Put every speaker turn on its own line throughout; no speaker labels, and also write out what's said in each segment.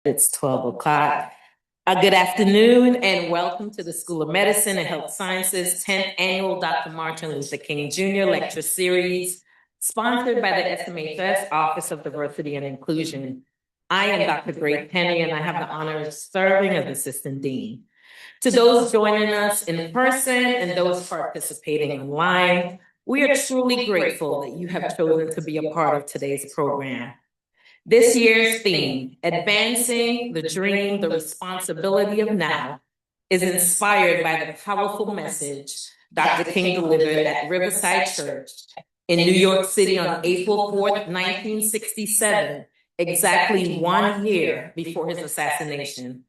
It's 12 o'clock. Good afternoon and welcome to the School of Medicine and Health Sciences 10th Annual Dr. Martin Luther King Jr. Lecture Series, sponsored by the SMHS Office of Diversity and Inclusion. I am Dr. Grace Penny and I have the honor of serving as Assistant Dean. To those joining us in person and those participating online, we are truly grateful that you have chosen to be a part of today's program. This year's theme, Advancing the Dream, the Responsibility of Now, is inspired by the powerful message Dr. King delivered at Riverside Church in New York City on April 4th, 1967, exactly 1 year before his assassination.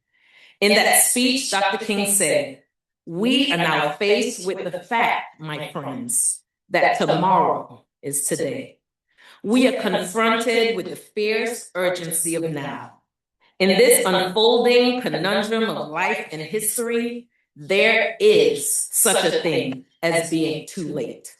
In that speech, Dr. King said, "We are now faced with the fact, my friends, that tomorrow is today. We are confronted with the fierce urgency of now. In this unfolding conundrum of life and history, there is such a thing as being too late."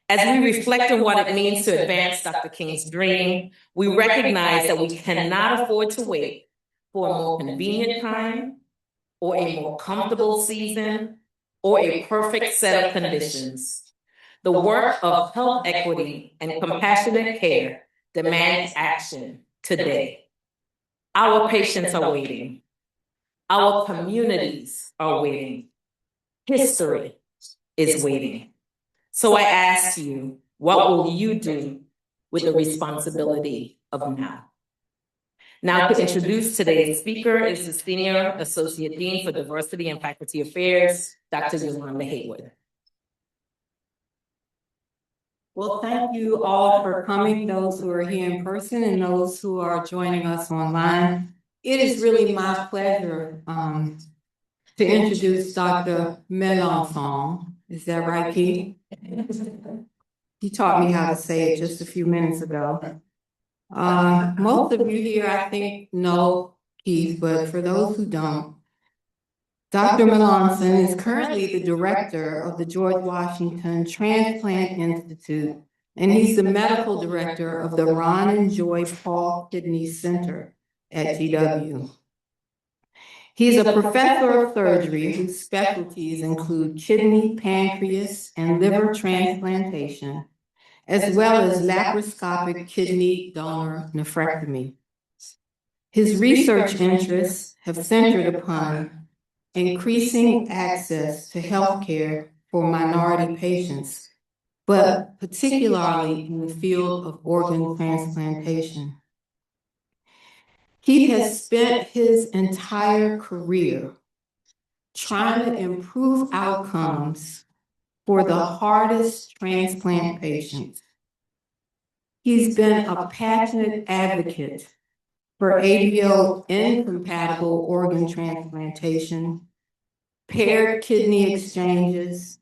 As we reflect on what it means to advance Dr. King's dream, we recognize that we cannot afford to wait for a more convenient time, or a more comfortable season, or a perfect set of conditions. The work of health equity and compassionate care demands action today. Our patients are waiting. Our communities are waiting. History is waiting. So I ask you, what will you do with the responsibility of now? Now, to introduce today's speaker is the Senior Associate Dean for Diversity and Faculty Affairs, Dr. Yolanda Haywood.
Well, thank you all for coming, those who are here in person and those who are joining us online. It is really my pleasure to introduce Dr. Melancon. Is that right, Keith? He taught me how to say it just a few minutes ago. Most of you here, I think, know Keith, but for those who don't, Dr. Melancon is currently the director of the George Washington Transplant Institute, and he's the medical director of the Ron and Joy Paul Kidney Center at GW. He's a professor of surgery whose specialties include kidney, pancreas, and liver transplantation, as well as laparoscopic kidney donor nephrectomy. His research interests have centered upon increasing access to health care for minority patients, but particularly in the field of organ transplantation. He has spent his entire career trying to improve outcomes for the hardest transplant patients. He's been a passionate advocate for ABO incompatible organ transplantation, paired kidney exchanges,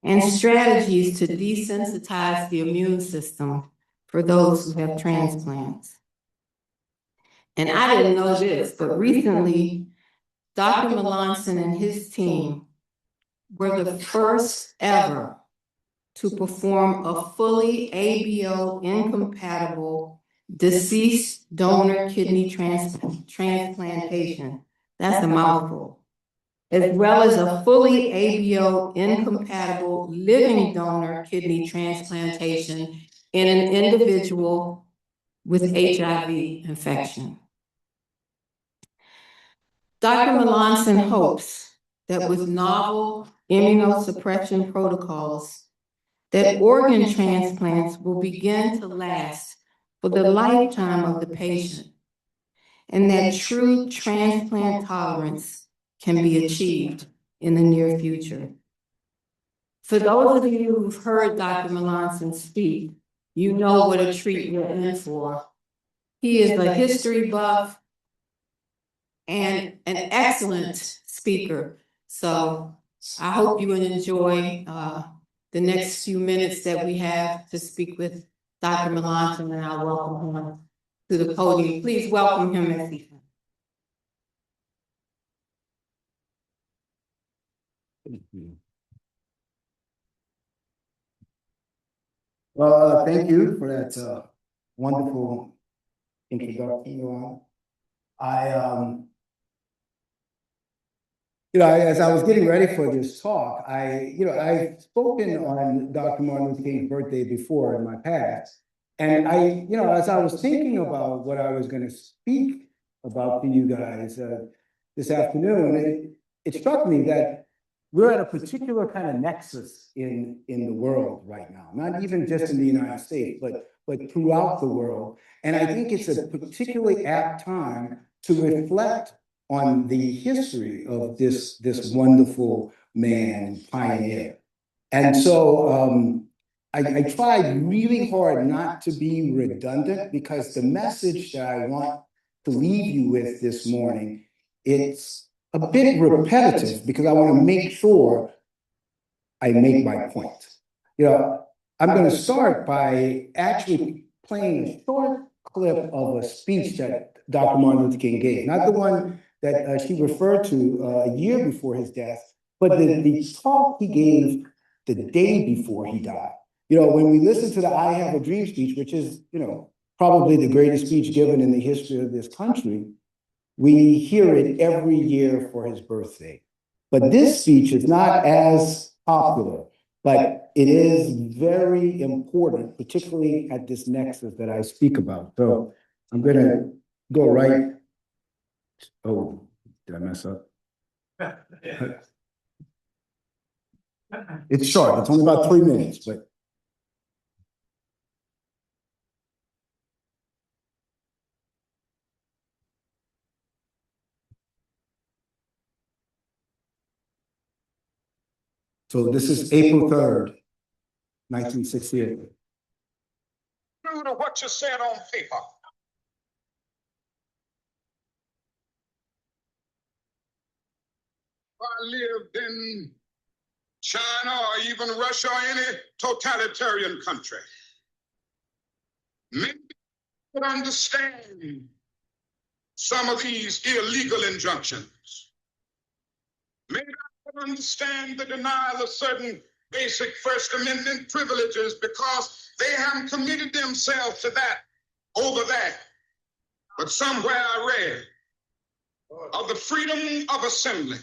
and strategies to desensitize the immune system for those who have transplants. And I didn't know this, but recently, Dr. Melancon and his team were the first ever to perform a fully ABO incompatible deceased donor kidney transplantation. That's a mouthful. As well as a fully ABO incompatible living donor kidney transplantation in an individual with HIV infection. Dr. Melancon hopes that with novel immunosuppression protocols, that organ transplants will begin to last for the lifetime of the patient, and that true transplant tolerance can be achieved in the near future. For those of you who've heard Dr. Melancon speak, you know what a treat you're in for. He is a history buff and an excellent speaker. So I hope you enjoy the next few minutes that we have to speak with Dr. Melancon, and I'll welcome him to the podium. Please welcome him as he comes.
Thank you. Well, thank you for that wonderful introduction, you all. As I was getting ready for this talk, I've spoken on Dr. Martin Luther King's birthday before in my past. And as I was thinking about what I was going to speak about to you guys this afternoon, it struck me that we're at a particular kind of nexus in the world right now, not even just in the United States, but throughout the world. And I think it's a particularly apt time to reflect on the history of this wonderful man, pioneer. And so I tried really hard not to be redundant, because the message that I want to leave you with this morning, it's a bit repetitive, because I want to make sure I make my point. I'm going to start by actually playing a short clip of a speech that Dr. Martin Luther King gave, not the one that she referred to a year before his death, but the talk he gave the day before he died. When we listen to the I Have a Dream speech, which is, probably the greatest speech given in the history of this country, we hear it every year for his birthday. But this speech is not as popular, but it is very important, particularly at this nexus that I speak about. So I'm going to go right. Oh, did I mess up? It's short. It's only about 3 minutes, but. So this is April 3rd, 1968.
True to what you said on paper. I lived in China or even Russia or any totalitarian country, maybe I could understand some of these illegal injunctions. Maybe I could understand the denial of certain basic First Amendment privileges, because they haven't committed themselves to that over that. But somewhere I read of the freedom of assembly.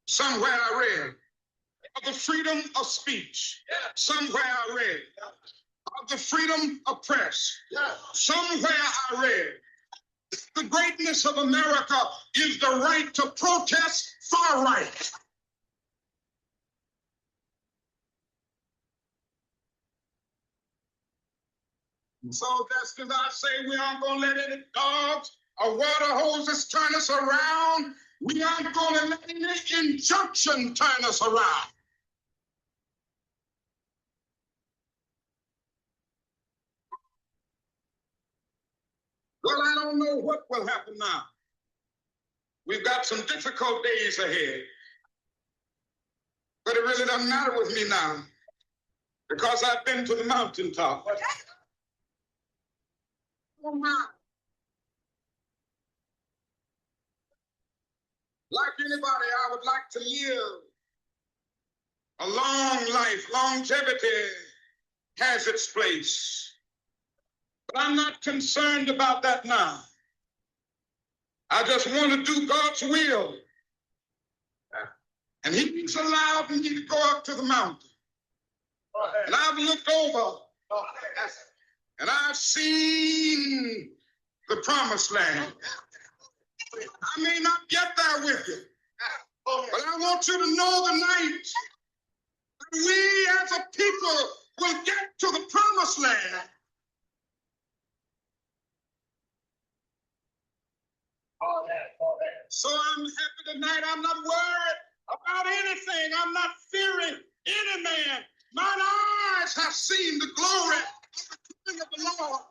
Somewhere I read of the freedom of speech. Somewhere I read of the freedom of press. Somewhere I read the greatness of America is the right to protest far right. So that's because I say we aren't going to let any dogs or water hoses turn us around. We aren't going to let any injunction turn us around. Well, I don't know what will happen now. We've got some difficult days ahead. But it really doesn't matter with me now, because I've been to the mountaintop. Oh my. Like anybody, I would like to live a long life. Longevity has its place. But I'm not concerned about that now. I just want to do God's will. And He's allowed me to go up to the mountain. And I've looked over and I've seen the promised land. I may not get there with you, but I want you to know tonight that we as a people will get to the promised land. So I'm happy tonight. I'm not worried about anything. I'm not fearing any man. Mine eyes have seen the glory of the Lord.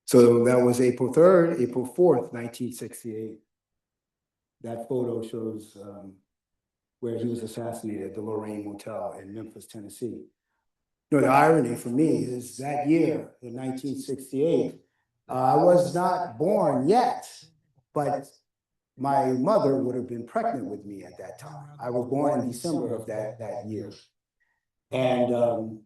So that was April 3rd, April 4th, 1968. That photo shows where he was assassinated at the Lorraine Motel in Memphis, Tennessee. The irony for me is that year, in 1968, I was not born yet, but my mother would have been pregnant with me at that time. I was born in December of that year. And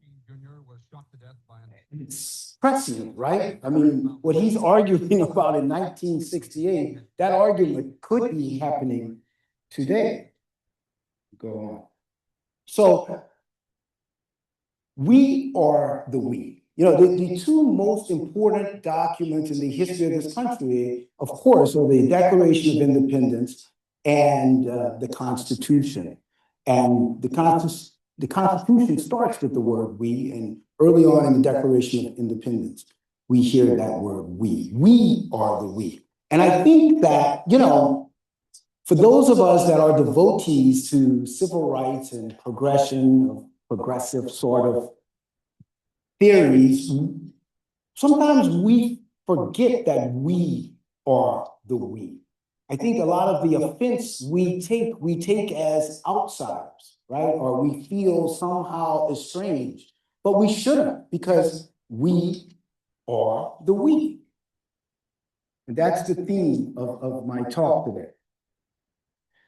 it's prescient, right? I mean, what he's arguing about in 1968, that argument could be happening today. Go on. So we are the we. You know, the two most important documents in the history of this country, of course, are the Declaration of Independence and the Constitution. And the Constitution starts with the word we, and early on in the Declaration of Independence, we hear that word we. We are the we. And I think that, you know, for those of us that are devotees to civil rights and progressive sort of theories, sometimes we forget that we are the we. I think a lot of the offense we take as outsiders, right? Or we feel somehow estranged, but we shouldn't, because we are the we. And that's the theme of my talk today.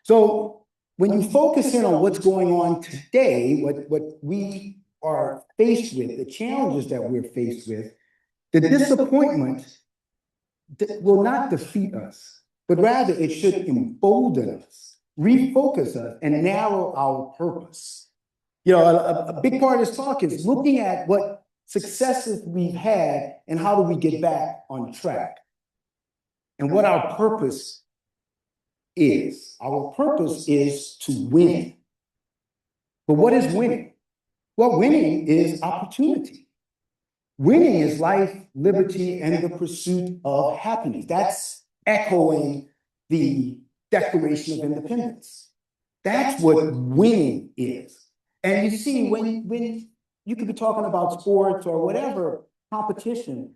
So when you focus in on what's going on today, what we are faced with, the challenges that we're faced with, the disappointment will not defeat us, but rather it should embolden us, refocus us, and narrow our purpose. You know, a big part of this talk is looking at what successes we've had and how do we get back on track, and what our purpose is. Our purpose is to win. But what is winning? Well, winning is opportunity. Winning is life, liberty, and the pursuit of happiness. That's echoing the Declaration of Independence. That's what winning is. And you see, when you could be talking about sports or whatever competition,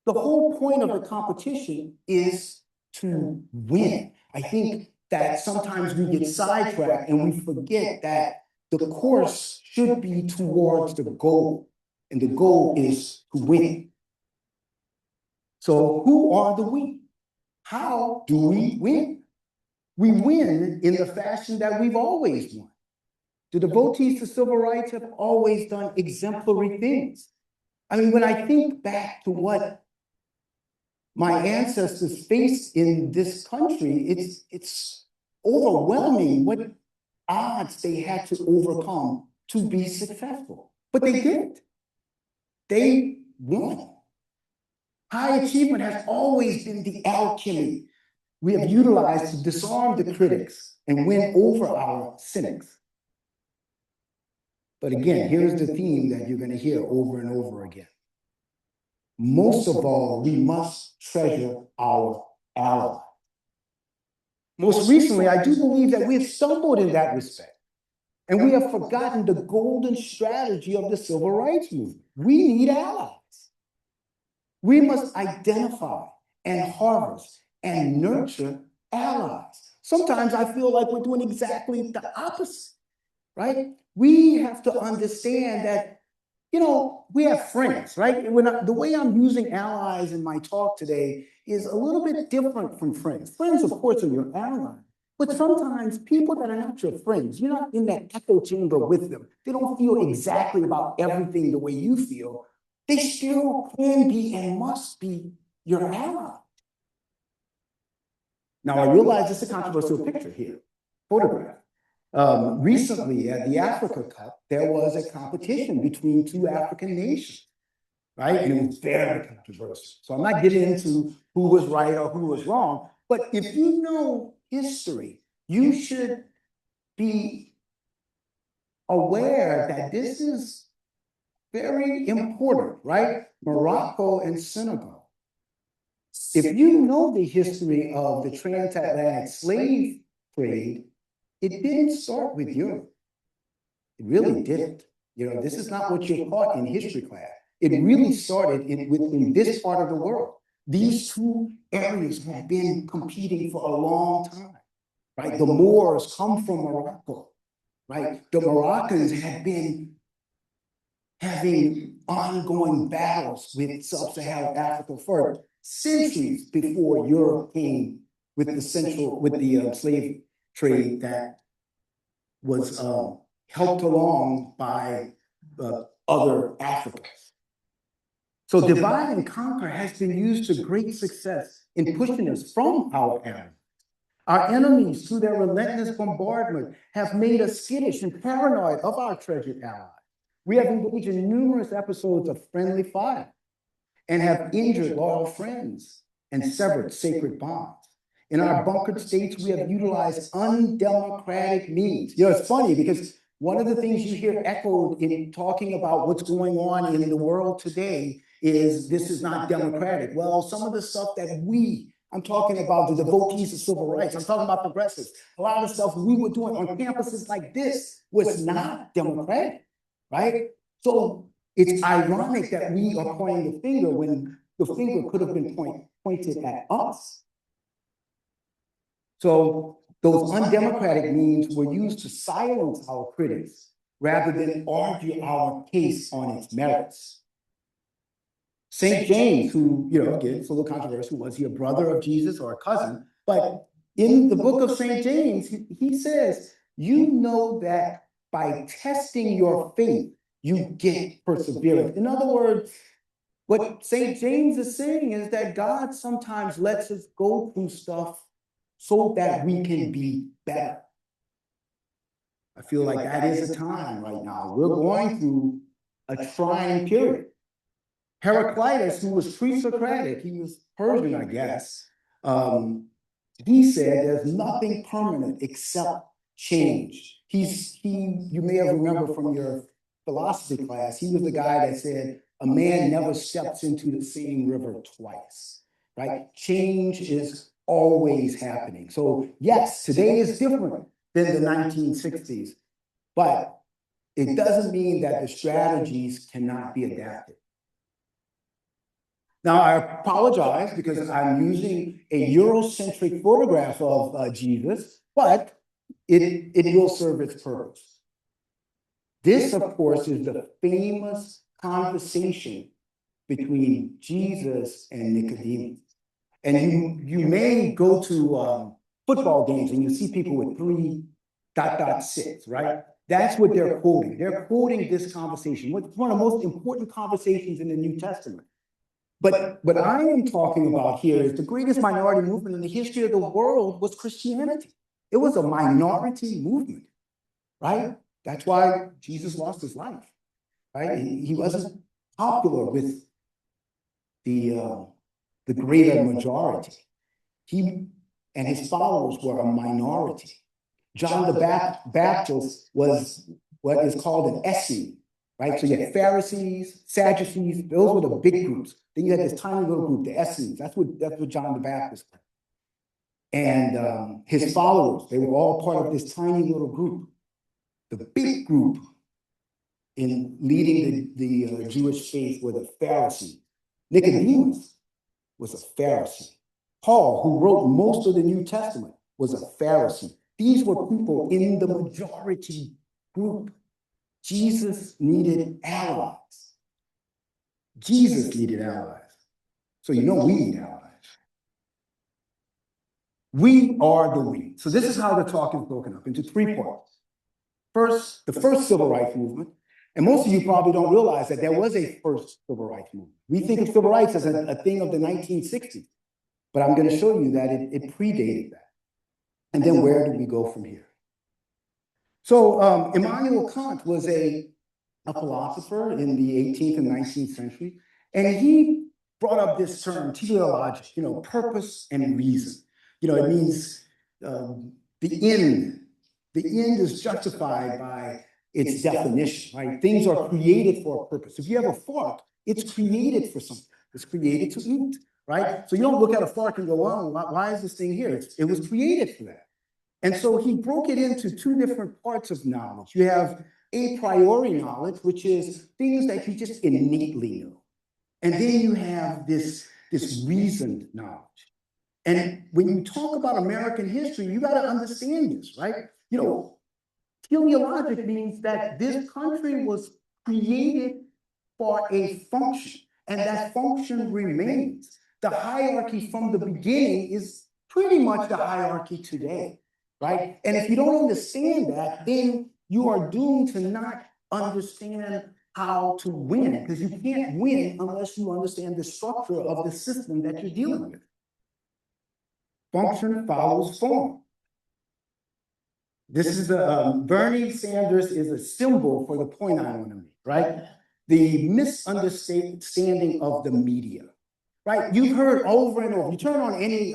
the whole point of the competition is to win. I think that sometimes we get sidetracked and we forget that the course should be towards the goal, and the goal is to win. So who are the we? How do we win? We win in the fashion that we've always won. The devotees to civil rights have always done exemplary things. I mean, when I think back to what my ancestors faced in this country, it's overwhelming what odds they had to overcome to be successful. But they did. They won. High achievement has always been the alchemy we have utilized to disarm the critics and win over our cynics. But again, here's the theme that you're going to hear over and over again. Most of all, we must treasure our ally. Most recently, I do believe that we have stumbled in that respect, and we have forgotten the golden strategy of the civil rights movement. We need allies. We must identify and harvest and nurture allies. Sometimes I feel like we're doing exactly the opposite, right? We have to understand that, you know, we have friends, right? The way I'm using allies in my talk today is a little bit different from friends. Friends, of course, are your allies. But sometimes people that are not your friends, you're not in that echo chamber with them. They don't feel exactly about everything the way you feel. They still can be and must be your ally. Now, I realize it's a controversial picture here, photograph. Recently at the Africa Cup, there was a competition between two African nations, right? And it was very controversial. So I'm not getting into who was right or who was wrong, but if you know history, you should be aware that this is very important, right? Morocco and Senegal. If you know the history of the transatlantic slave trade, it didn't start with Europe. It really didn't. You know, this is not what you're taught in history class. It really started in this part of the world. These two areas have been competing for a long time, right? The Moors come from Morocco, right? The Moroccans have been having ongoing battles with sub-Saharan Africa for centuries before Europe came with the slave trade that was helped along by other Africans. So divide and conquer has been used to great success in pushing us from our allies. Our enemies, through their relentless bombardment, have made us skittish and paranoid of our treasured allies. We have engaged in numerous episodes of friendly fire and have injured loyal friends and severed sacred bonds. In our bunkered states, we have utilized undemocratic means. You know, it's funny because one of the things you hear echoed in talking about what's going on in the world today is this is not democratic. Well, some of the stuff that I'm talking about the devotees of civil rights, I'm talking about progressives, a lot of the stuff we were doing on campuses like this was not democratic, right? So it's ironic that we are pointing the finger when the finger could have been pointed at us. So those undemocratic means were used to silence our critics rather than argue our case on its merits. St. James, who, you know, again, it's a little controversial, was he a brother of Jesus or a cousin? But in the book of St. James, he says, you know that by testing your faith, you get perseverance. In other words, what St. James is saying is that God sometimes lets us go through stuff so that we can be better. I feel like that is a time right now. We're going through a trying period. Heraclitus, who was pre-Socratic, he was Persian, I guess, he said there's nothing permanent except change. You may have remembered from your philosophy class, he was the guy that said, a man never steps into the same river twice, right? Change is always happening. So yes, today is different than the 1960s, but it doesn't mean that the strategies cannot be adapted. Now, I apologize because I'm using a Eurocentric photograph of Jesus, but it will serve its purpose. This, of course, is the famous conversation between Jesus and Nicodemus. And you may go to football games and you see people with 3.6, right? That's what they're quoting. They're quoting this conversation, one of the most important conversations in the New Testament. But what I am talking about here is the greatest minority movement in the history of the world was Christianity. It was a minority movement, right? That's why Jesus lost his life, right? He wasn't popular with the greater majority. He and his followers were a minority. John the Baptist was what is called an Essene, right? So you had Pharisees, Sadducees, those were the big groups. Then you had this tiny little group, the Essenes. That's what John the Baptist was. And his followers, they were all part of this tiny little group. The big group in leading the Jewish faith were the Pharisees. Nicodemus was a Pharisee. Paul, who wrote most of the New Testament, was a Pharisee. These were people in the majority group. Jesus needed allies. Jesus needed allies. So you know we need allies. We are the we. So this is how the talk is broken up into three parts. First, the first civil rights movement. And most of you probably don't realize that there was a first civil rights movement. We think of civil rights as a thing of the 1960s. But I'm going to show you that it predated that. And then where do we go from here? So Immanuel Kant was a philosopher in the 18th and 19th century. And he brought up this term, teleologic, purpose and reason. It means the end. The end is justified by its definition, right? Things are created for a purpose. If you have a fork, it's created for something. It's created to eat, right? So you don't look at a fork and go, well, why is this thing here? It was created for that. And so he broke it into two different parts of knowledge. You have a priori knowledge, which is things that you just innately know. And then you have this reasoned knowledge. And when you talk about American history, you got to understand this, right? Teleologic means that this country was created for a function, and that function remains. The hierarchy from the beginning is pretty much the hierarchy today, right? And if you don't understand that, then you are doomed to not understand how to win, because you can't win unless you understand the structure of the system that you're dealing with. Function follows form. This is Bernie Sanders is a symbol for the point I want to make, right? The misunderstanding of the media, right? You've heard over and over. You turn on any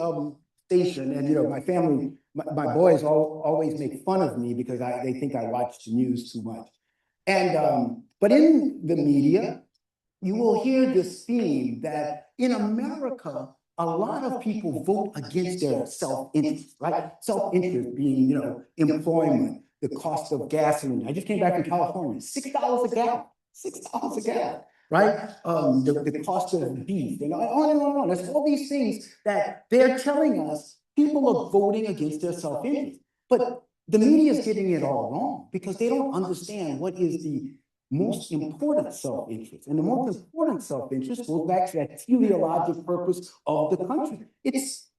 station, and my family, my boys always make fun of me because they think I watch the news too much. And but in the media, you will hear this theme that in America, a lot of people vote against their self-interest, right? Self-interest being, employment, the cost of gasoline. I just came back from California, $6 a gallon, $6 a gallon, right? The cost of beef, and on and on and on. There's all these things that they're telling us people are voting against their self-interest. But the media is getting it all wrong because they don't understand what is the most important self-interest. And the most important self-interest goes back to that teleological purpose of the country. It's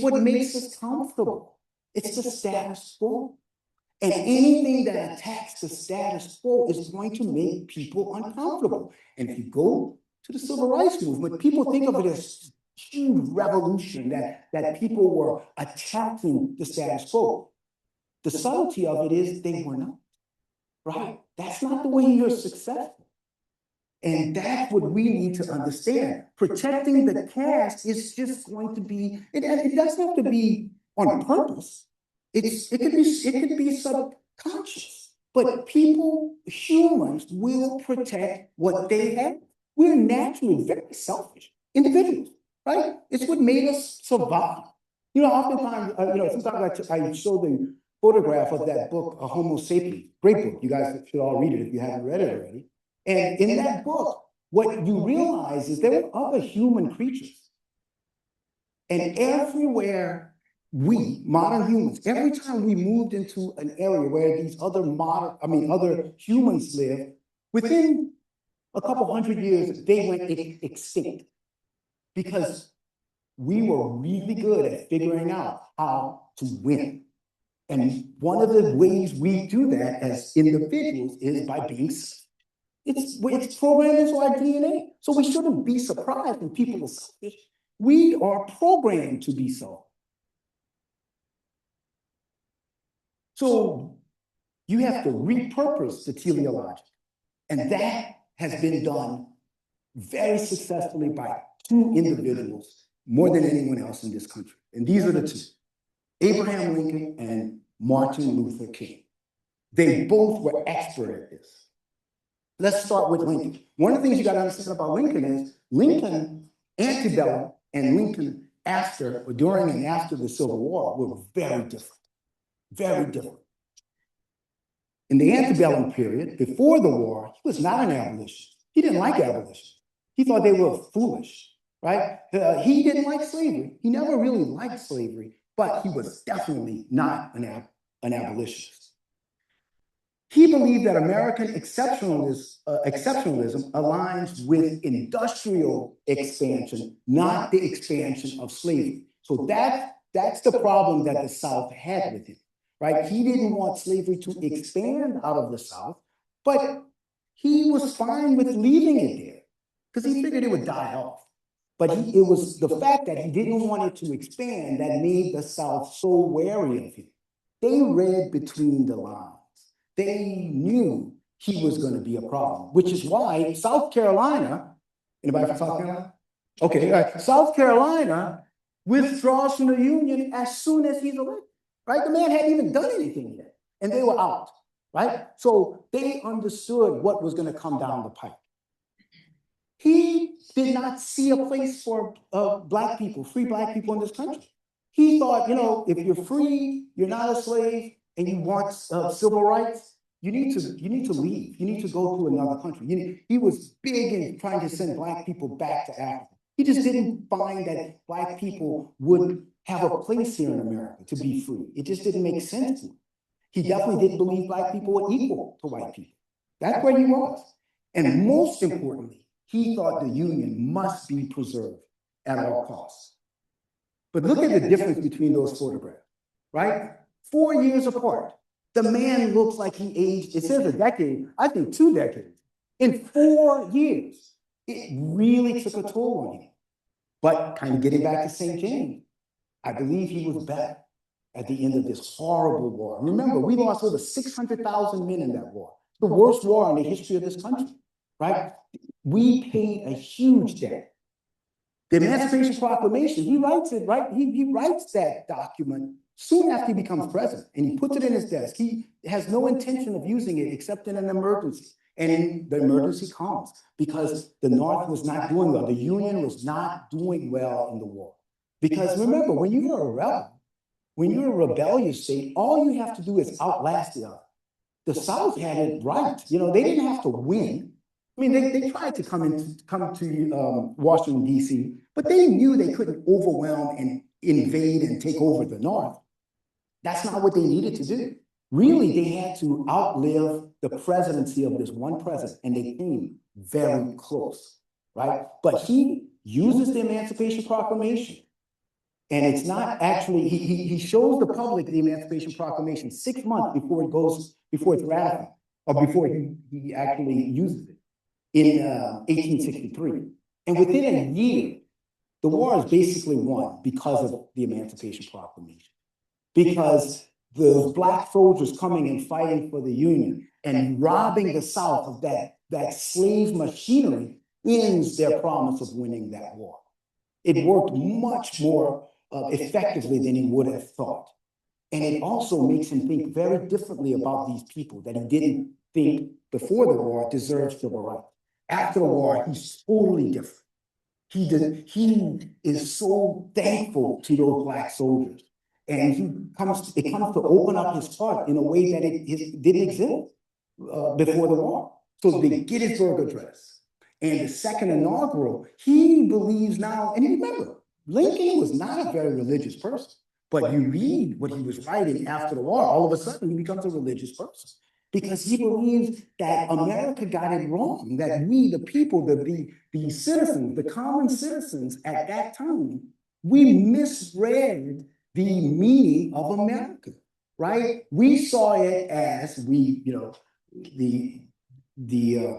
what makes us comfortable. It's the status quo. And anything that attacks the status quo is going to make people uncomfortable. And if you go to the civil rights movement, people think of it as huge revolution, that people were attacking the status quo. The subtlety of it is they were not. Right? That's not the way you're successful. And that's what we need to understand. Protecting the caste is just going to be, it doesn't have to be on purpose. It could be subconscious. But humans will protect what they have. We're naturally very selfish individuals, right? It's what made us survive. Oftentimes, sometimes I show the photograph of that book, A Homo Sapiens, great book. You guys should all read it if you haven't read it already. And in that book, what you realize is there were other human creatures. And everywhere modern humans, every time we moved into an area where these other other humans live, within a couple hundred years, they went extinct because we were really good at figuring out how to win. And one of the ways we do that as individuals is by being selfish. It's programmed into our DNA. So we shouldn't be surprised when people are selfish. We are programmed to be so. So you have to repurpose the teleology. And that has been done very successfully by two individuals more than anyone else in this country. And these are the two. Abraham Lincoln and Martin Luther King. They both were expert at this. Let's start with Lincoln. One of the things you got to understand about Lincoln is Lincoln antebellum and Lincoln during and after the Civil War were very different. Very different. In the antebellum period, before the war, he was not an abolitionist. He didn't like abolition. He thought they were foolish, right? He didn't like slavery. He never really liked slavery. But he was definitely not an abolitionist. He believed that American exceptionalism aligns with industrial expansion, not the expansion of slavery. So that's the problem that the South had with him, right? He didn't want slavery to expand out of the South, but he was fine with leaving it there because he figured it would die off. But it was the fact that he didn't want it to expand that made the South so wary of him. They read between the lines. They knew he was going to be a problem, which is why South Carolina, anybody from South Carolina? Okay, right. South Carolina withdraws from the Union as soon as he's elected, right? The man hadn't even done anything yet, and they were out, right? So they understood what was going to come down the pipe. He did not see a place for Black people, free Black people in this country. He thought, if you're free, you're not a slave, and you want civil rights, you need to leave. You need to go to another country. He was big in trying to send Black people back to Africa. He just didn't find that Black people would have a place here in America to be free. It just didn't make sense to him. He definitely didn't believe Black people were equal to white people. That's where he was. And most importantly, he thought the Union must be preserved at all costs. But look at the difference between those photographs, right? 4 years apart. The man looks like he aged, it says a decade, I think 2 decades. In 4 years. It really took a toll on him. But kind of getting back to St. James, I believe he was better at the end of this horrible war. Remember, we lost over 600,000 men in that war. The worst war in the history of this country, right? We paid a huge debt. The Emancipation Proclamation, he writes it, right? He writes that document soon after he becomes president, and he puts it in his desk. He has no intention of using it except in an emergency. And the emergency comes because the North was not doing well. The Union was not doing well in the war. Because remember, when you're a rebel, when you're a rebellious state, all you have to do is outlast the other. The South had it right. You know, they didn't have to win. I mean, they tried to come to Washington, D.C., but they knew they couldn't overwhelm and invade and take over the North. That's not what they needed to do. Really, they had to outlive the presidency of this one president, and they came very close, right? But he uses the Emancipation Proclamation. And it's not actually, he shows the public the Emancipation Proclamation 6 months before it's ratified, or before he actually uses it in 1863. And within a year, the war is basically won because of the Emancipation Proclamation. Because the Black soldiers coming and fighting for the Union and robbing the South of that slave machinery ends their promise of winning that war. It worked much more effectively than he would have thought. And it also makes him think very differently about these people that he didn't think before the war deserved civil rights. After the war, he's totally different. He is so thankful to those Black soldiers. And it comes to open up his heart in a way that it didn't exist before the war. So the Gettysburg Address and the second inaugural, he believes now, and remember, Lincoln was not a very religious person, but you read what he was writing after the war, all of a sudden he becomes a religious person because he believes that America got it wrong, that we, the people, the citizens, the common citizens at that time, we misread the meaning of America, right? We saw it as the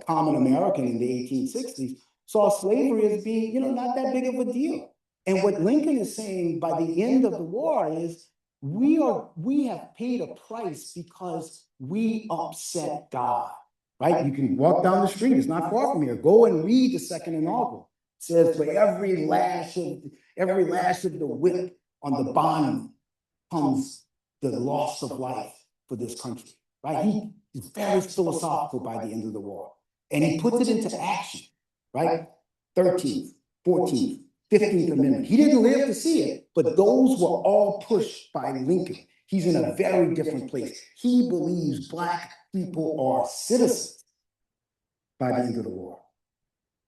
common American in the 1860s saw slavery as being, not that big of a deal. And what Lincoln is saying by the end of the war is we have paid a price because we upset God, right? You can walk down the street, it's not far from here. Go and read the second inaugural. It says, for every lash of the whip on the bond comes the loss of life for this country, right? He's very philosophical by the end of the war. And he puts it into action, right? 13th, 14th, 15th Amendment. He didn't live to see it, but those were all pushed by Lincoln. He's in a very different place. He believes Black people are citizens by the end of the war.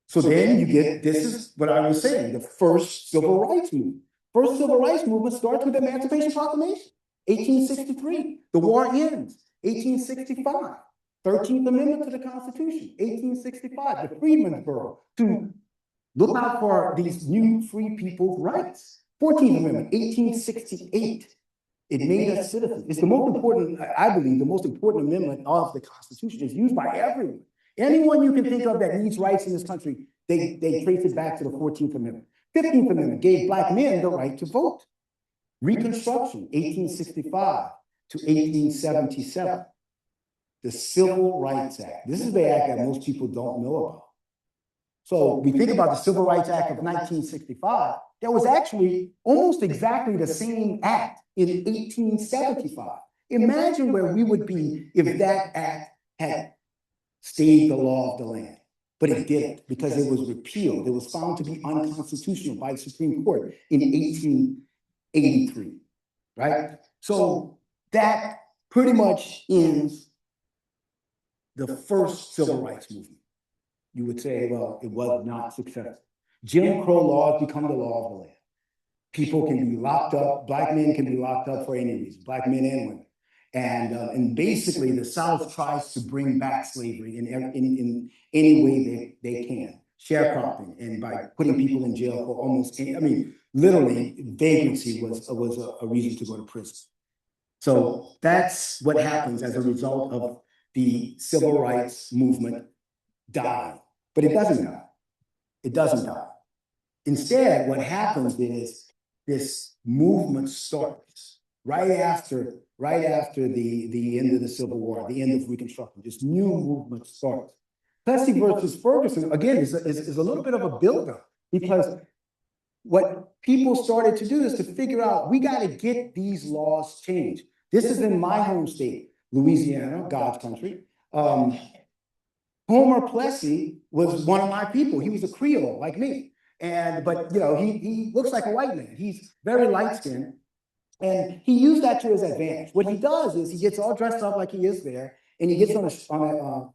So then you get, this is what I was saying, the first civil rights movement. First civil rights movement starts with the Emancipation Proclamation, 1863. The war ends, 1865. 13th Amendment to the Constitution, 1865. The Freedmen's Bureau to look out for these new free people's rights. 14th Amendment, 1868. It made us citizens. It's the most important, I believe, the most important amendment of the Constitution. It's used by everyone. Anyone you can think of that needs rights in this country, they trace it back to the 14th Amendment. 15th Amendment gave Black men the right to vote. Reconstruction, 1865 to 1877. The Civil Rights Act. This is the act that most people don't know about. So we think about the Civil Rights Act of 1965. There was actually almost exactly the same act in 1875. Imagine where we would be if that act had stayed the law of the land. But it didn't, because it was repealed. It was found to be unconstitutional by the Supreme Court in 1883, right? So that pretty much ends the first civil rights movement. You would say, well, it was not successful. Jim Crow laws become the law of the land. People can be locked up, Black men can be locked up for any reason, Black men and women. And basically the South tries to bring back slavery in any way they can. Sharecropping, and by putting people in jail for almost, literally vagrancy was a reason to go to prison. So that's what happens as a result of the civil rights movement dying, but it doesn't die. It doesn't die. Instead, what happens is this movement starts right after the end of the Civil War, the end of Reconstruction. This new movement starts. Plessy versus Ferguson, again, is a little bit of a buildup, because what people started to do is to figure out, we got to get these laws changed. This is in my home state, Louisiana, God's country. Homer Plessy was one of my people. He was a Creole like me. But you know, he looks like a white man. He's very light-skinned. And he used that to his advantage. What he does is he gets all dressed up like he is there, and he gets on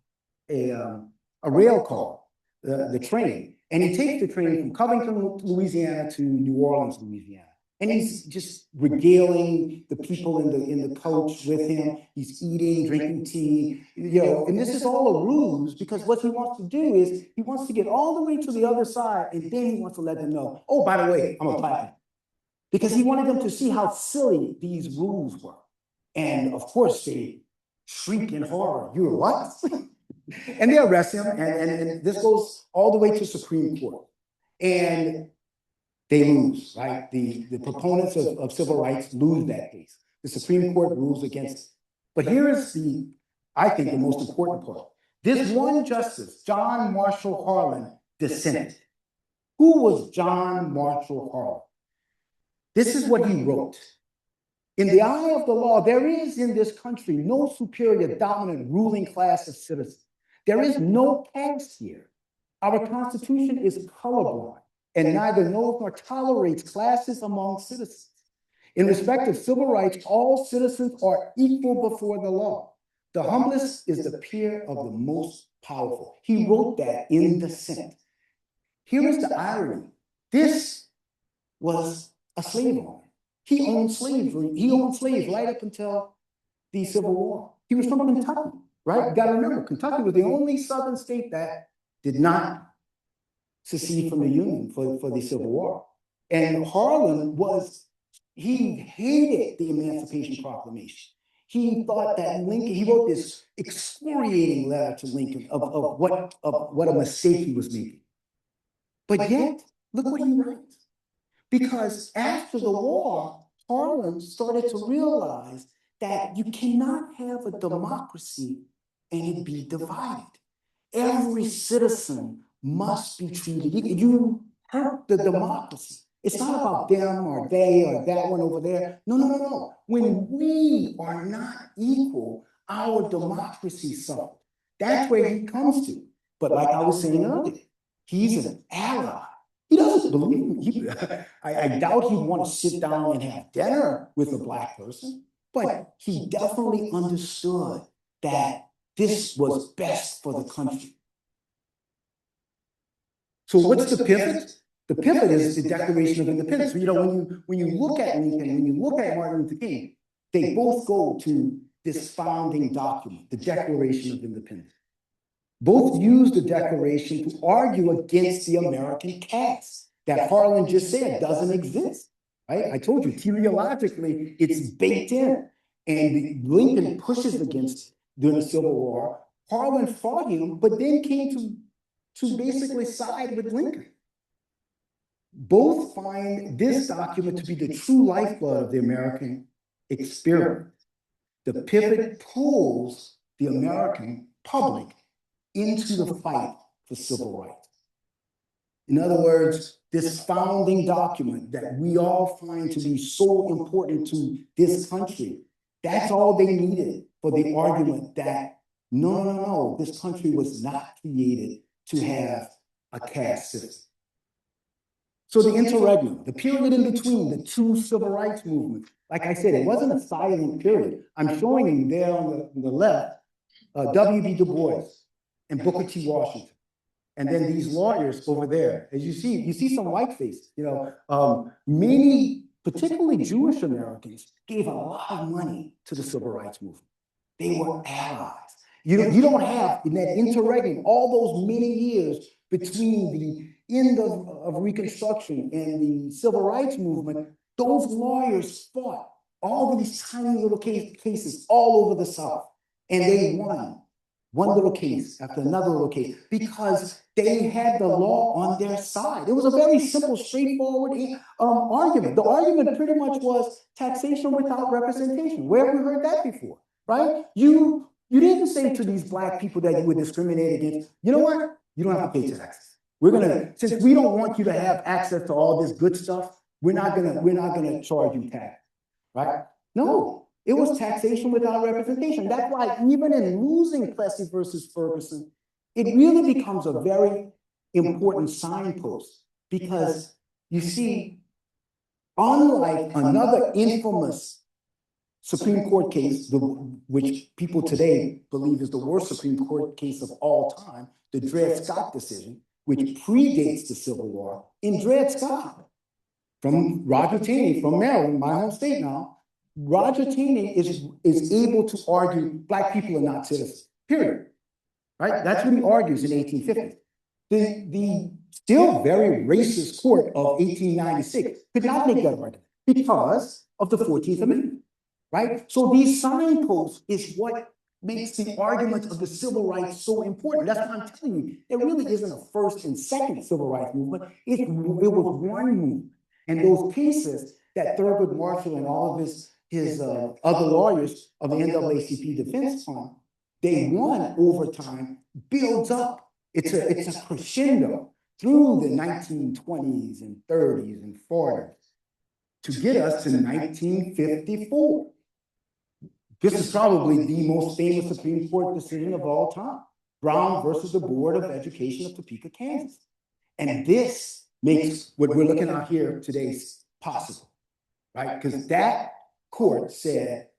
a rail car, the train, and he takes the train from Covington, Louisiana to New Orleans, Louisiana. And he's just regaling the people in the coach with him. He's eating, drinking tea, you know, and this is all a ruse, because what he wants to do is he wants to get all the way to the other side, and then he wants to let them know, oh, by the way, I'm a black man. Because he wanted them to see how silly these rules were. And of course, they shriek in horror. You're what? And they arrest him, and this goes all the way to Supreme Court. And they lose, right? The proponents of civil rights lose that case. The Supreme Court rules against it. But here is I think, the most important part. This one justice, John Marshall Harlan, dissented. Who was John Marshall Harlan? This is what he wrote. In the eye of the law, there is in this country no superior dominant ruling class of citizens. There is no caste here. Our Constitution is colorblind, and neither knows nor tolerates classes among citizens. In respect of civil rights, all citizens are equal before the law. The humblest is the peer of the most powerful. He wrote that in the Senate. Here is the irony. This was a slave owner. He owned slavery. He owned slaves right up until the Civil War. He was from Kentucky, right? You got to remember, Kentucky was the only Southern state that did not secede from the Union for the Civil War. And Harlan he hated the Emancipation Proclamation. He thought that Lincoln, he wrote this excoriating letter to Lincoln of what a mistake he was making. But yet, look what he writes. Because after the war, Harlan started to realize that you cannot have a democracy and it be divided. Every citizen must be treated equal. You hurt the democracy. It's not about them or they or that one over there. No. When we are not equal, our democracy suffers. That's where he comes to. But like I was saying earlier, he's an ally. He doesn't believe I doubt he'd want to sit down and have dinner with a black person, but he definitely understood that this was best for the country. So what's the pivot? The pivot is the Declaration of Independence. You know, when you look at Lincoln, when you look at Martin Luther King, they both go to this founding document, the Declaration of Independence. Both use the Declaration to argue against the American caste that Harlan just said doesn't exist, right? I told you, teleologically, it's baked in. And Lincoln pushes against it during the Civil War. Harlan fought him, but then came to basically side with Lincoln. Both find this document to be the true lifeblood of the American experiment. The pivot pulls the American public into the fight for civil rights. In other words, this founding document that we all find to be so important to this country, that's all they needed for the argument that no, this country was not created to have a caste system. So the interregnum, the period in between the two civil rights movements, like I said, it wasn't a silent period. I'm showing you there on the left, W.B. Du Bois and Booker T. Washington. And then these lawyers over there, as you see some white faces, you know, many, particularly Jewish Americans, gave a lot of money to the civil rights movement. They were allies. You don't have in that interregnum all those many years between the end of Reconstruction and the civil rights movement. Those lawyers fought all of these tiny little cases all over the South, and they won one little case after another little case, because they had the law on their side. It was a very simple, straightforward argument. The argument pretty much was taxation without representation. Where have we heard that before, right? You didn't say to these Black people that you would discriminate against, you know what? You don't have to pay taxes. Since we don't want you to have access to all this good stuff, we're not gonna charge you tax, right? No, it was taxation without representation. That's why even in losing Plessy versus Ferguson, it really becomes a very important signpost, because you see, unlike another infamous Supreme Court case, which people today believe is the worst Supreme Court case of all time, the Dred Scott decision, which predates the Civil War. In Dred Scott, from Roger Taney, from Maryland, my home state now, Roger Taney is able to argue Black people are not citizens, period. Right? That's what he argues in 1850. The still very racist court of 1896 could not make that argument because of the 14th Amendment. Right? So these signposts is what makes the argument of the civil rights so important. That's what I'm telling you. There really isn't a first and second civil rights movement. It was one movement. And those cases that Thurgood Marshall and all of his other lawyers of the NAACP Defense Fund, they won over time, builds up. It's a crescendo through the 1920s and 30s and 40s to get us to 1954. This is probably the most famous Supreme Court decision of all time, Brown versus the Board of Education of Topeka, Kansas. And this makes what we're looking at here today possible, right? Because that court said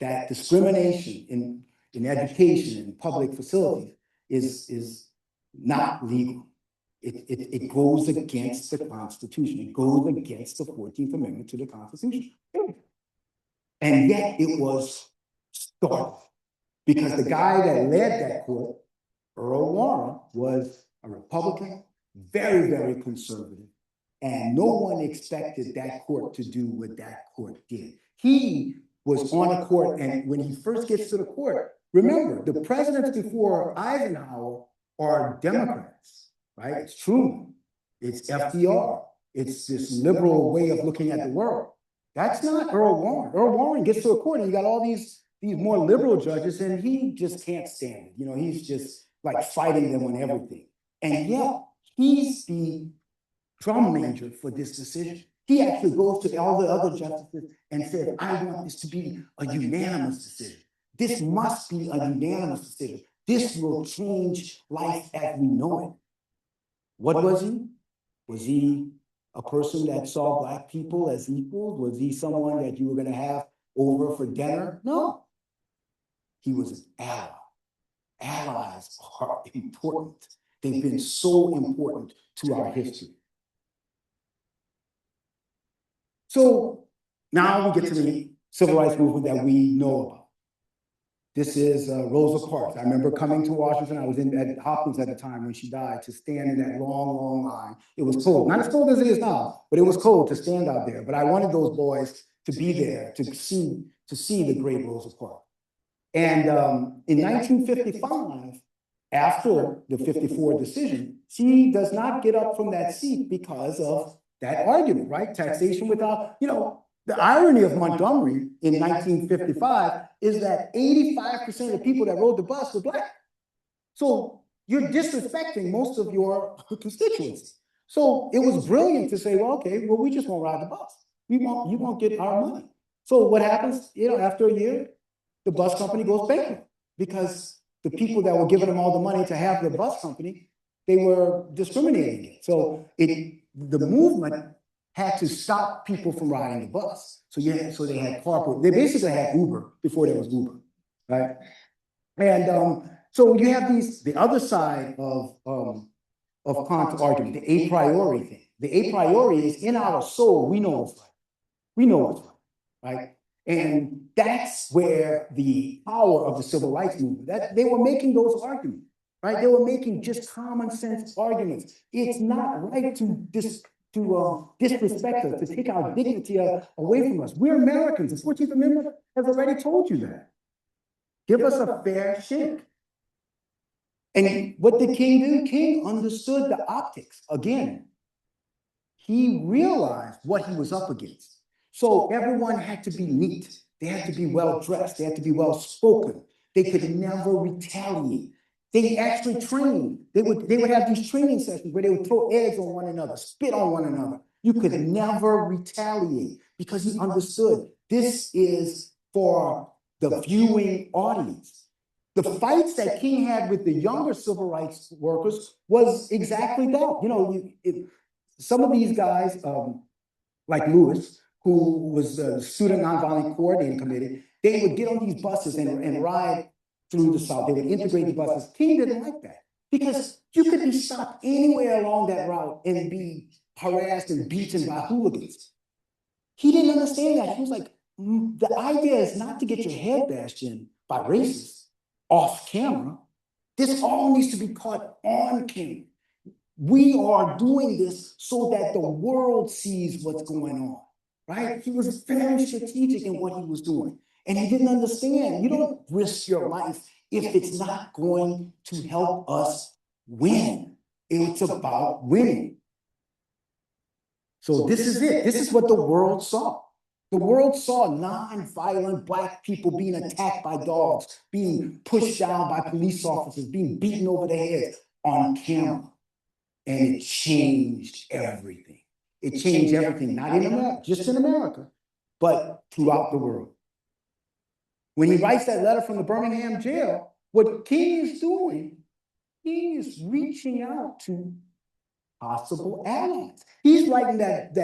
that discrimination in education and public facilities is not legal. It goes against the Constitution. It goes against the 14th Amendment to the Constitution. And yet it was started because the guy that led that court, Earl Warren, was a Republican, very, very conservative, and no one expected that court to do what that court did. He was on a court, and when he first gets to the court, remember, the presidents before Eisenhower are Democrats, right? It's Truman, it's FDR, it's this liberal way of looking at the world. That's not Earl Warren. Earl Warren gets to a court and you got all these more liberal judges, and he just can't stand it. You know, he's just like fighting them on everything. And yet he's the drum major for this decision. He actually goes to all the other justices and says, I want this to be a unanimous decision. This must be a unanimous decision. This will change life as we know it. What was he? Was he a person that saw Black people as equals? Was he someone that you were going to have over for dinner? No. He was an ally. Allies are important. They've been so important to our history. So now we get to the civil rights movement that we know about. This is Rosa Parks. I remember coming to Washington. I was at Hopkins at the time when she died, to stand in that long, long line. It was cold, not as cold as it is now, but it was cold to stand out there. But I wanted those boys to be there to see the great Rosa Parks. And in 1955, after the 54 decision, she does not get up from that seat because of that argument, right? Taxation without, you know, the irony of Montgomery in 1955 is that 85% of the people that rode the bus were Black. So you're disrespecting most of your constituency. So it was brilliant to say, well, okay, well, we just won't ride the bus. You won't get our money. So what happens, you know, after a year, the bus company goes bankrupt because the people that were giving them all the money to have the bus company, they were discriminating against. So the movement had to stop people from riding the bus. So they had carpool. They basically had Uber before there was Uber, right? And so you have the other side of Kant's argument, the a priori thing. The a priori is in our soul, we know what's right. We know what's right, right? And that's where the power of the civil rights movement, that they were making those arguments, right? They were making just common sense arguments. It's not right to disrespect us, to take our dignity away from us. We're Americans. The 14th Amendment has already told you that. Give us a fair shake. And what did King do? King understood the optics. Again, he realized what he was up against. So everyone had to be neat. They had to be well dressed. They had to be well spoken. They could never retaliate. They actually trained. They would have these training sessions where they would throw eggs on one another, spit on one another. You could never retaliate because he understood this is for the viewing audience. The fights that King had with the younger civil rights workers was exactly that. You know, some of these guys, like Lewis, who was the Student Nonviolent Coordinating Committee, they would get on these buses and ride through the South. They would integrate the buses. King didn't like that because you could be stopped anywhere along that route and be harassed and beaten by hooligans. He didn't understand that. He was like, the idea is not to get your head bashed in by racists off camera. This all needs to be caught on camera. We are doing this so that the world sees what's going on, right? He was very strategic in what he was doing. And he didn't understand, you don't risk your life if it's not going to help us win. It's about winning. So this is it. This is what the world saw. The world saw non-violent Black people being attacked by dogs, being pushed down by police officers, being beaten over the head on camera. And it changed everything. It changed everything, not in America, just in America, but throughout the world. When he writes that letter from the Birmingham jail, what King is doing, he is reaching out to possible allies. He's writing that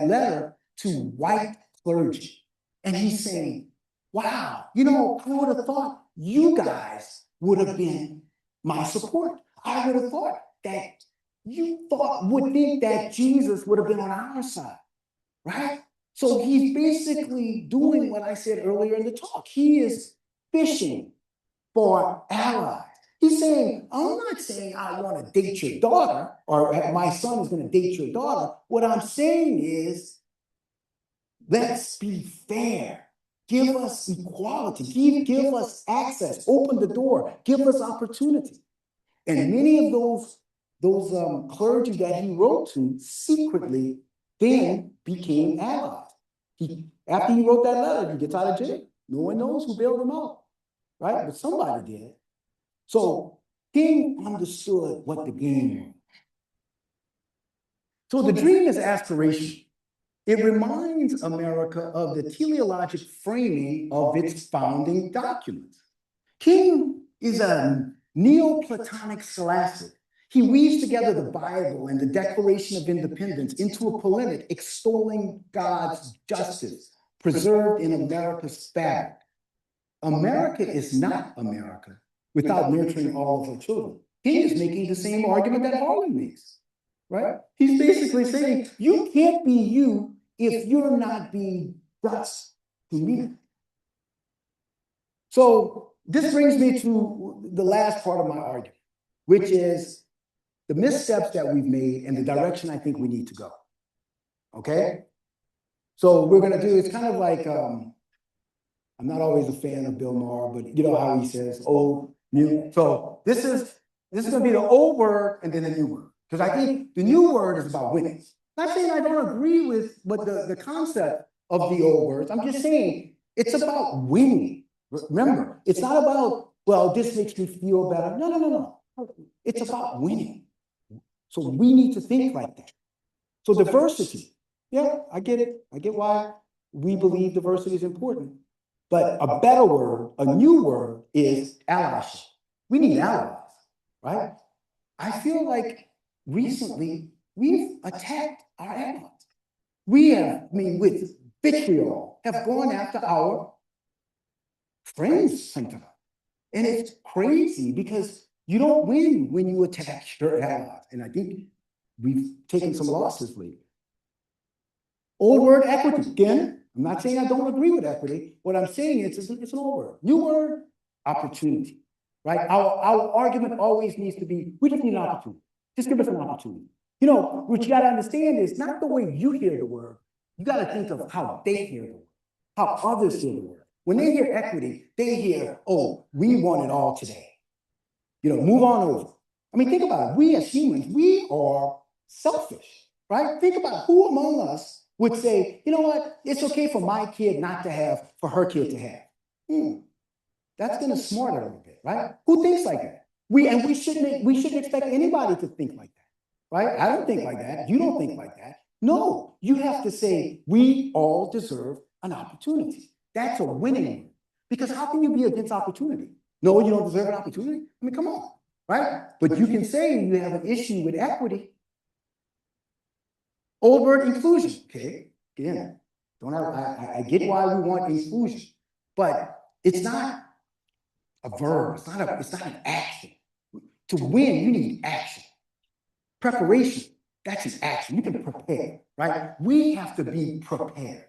letter to white clergy. And he's saying, wow, you know, I would have thought you guys would have been my support. I would have thought that you would think that Jesus would have been on our side, right? So he's basically doing what I said earlier in the talk. He is fishing for allies. He's saying, I'm not saying I want to date your daughter or my son is going to date your daughter. What I'm saying is, let's be fair. Give us equality. Give us access. Open the door. Give us opportunity. And many of those clergy that he wrote to secretly then became allies. After he wrote that letter, he gets out of jail. No one knows who bailed him out, right? But somebody did. So King understood what the game was. So the dream is aspiration. It reminds America of the teleologic framing of its founding documents. King is a Neoplatonic scholastic. He weaves together the Bible and the Declaration of Independence into a polemic extolling God's justice preserved in America's fabric. America is not America without nurturing all of her children. King is making the same argument that Harlan makes, right? He's basically saying, you can't be you if you're not being just to me. So this brings me to the last part of my argument, which is the missteps that we've made and the direction I think we need to go. Okay? So we're going to do, it's kind of like, I'm not always a fan of Bill Maher, but you know how he says, old, new. So this is going to be the old word and then the new word. Because I think the new word is about winning. I'm not saying I don't agree with what the concept of the old words. I'm just saying it's about winning. Remember, it's not about, well, this makes me feel better. No. It's about winning. So we need to think like that. So diversity, yeah, I get it. I get why we believe diversity is important. But a better word, a new word is allyship. We need allies, right? I feel like recently we've attacked our allies. We have, with vitriol, have gone after our friends sometimes. And it's crazy because you don't win when you attack your allies. And I think we've taken some losses lately. Old word, equity. Again, I'm not saying I don't agree with equity. What I'm saying is it's an old word. New word, opportunity. Right? Our argument always needs to be, we just need an opportunity. Just give us an opportunity. You know, what you got to understand is not the way you hear the word. You got to think of how they hear the word, how others hear the word. When they hear equity, they hear, oh, we want it all today. Move on over. I mean, think about it. We as humans, we are selfish, right? Think about who among us would say, you know what, it's okay for my kid not to have, for her kid to have. That's gonna smart a little bit, right? Who thinks like that? We shouldn't expect anybody to think like that, right? I don't think like that. You don't think like that. No, you have to say we all deserve an opportunity. That's a winning one. Because how can you be against opportunity? No, you don't deserve an opportunity. I mean, come on, right? But you can say you have an issue with equity. Old word inclusion. Okay, again, I get why we want inclusion, but it's not a verb. It's not an action. To win, you need action. Preparation, that's an action. You can prepare, right? We have to be prepared.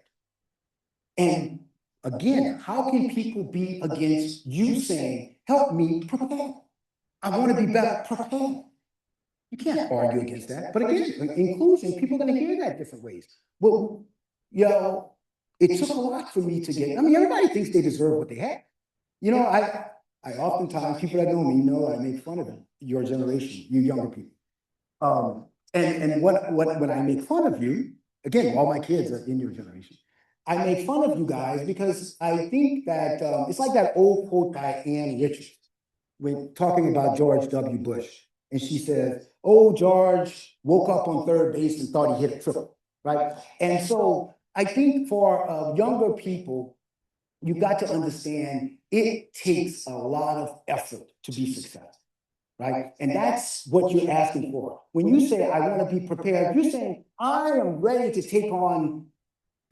And again, how can people be against you saying, help me prepare? I want to be better prepared. You can't argue against that. But again, inclusion, people are going to hear that different ways. Well, it took a lot for me to get, I mean, everybody thinks they deserve what they have. I oftentimes, people that know me know I make fun of them, your generation, you younger people. And when I make fun of you, again, all my kids are in your generation. I make fun of you guys because I think that it's like that old quote by Ann Richards when talking about George W. Bush. And she says, oh, George woke up on third base and thought he hit a triple, right? And so I think for younger people, you got to understand it takes a lot of effort to be successful, right? And that's what you're asking for. When you say, I want to be prepared, you're saying, I am ready to take on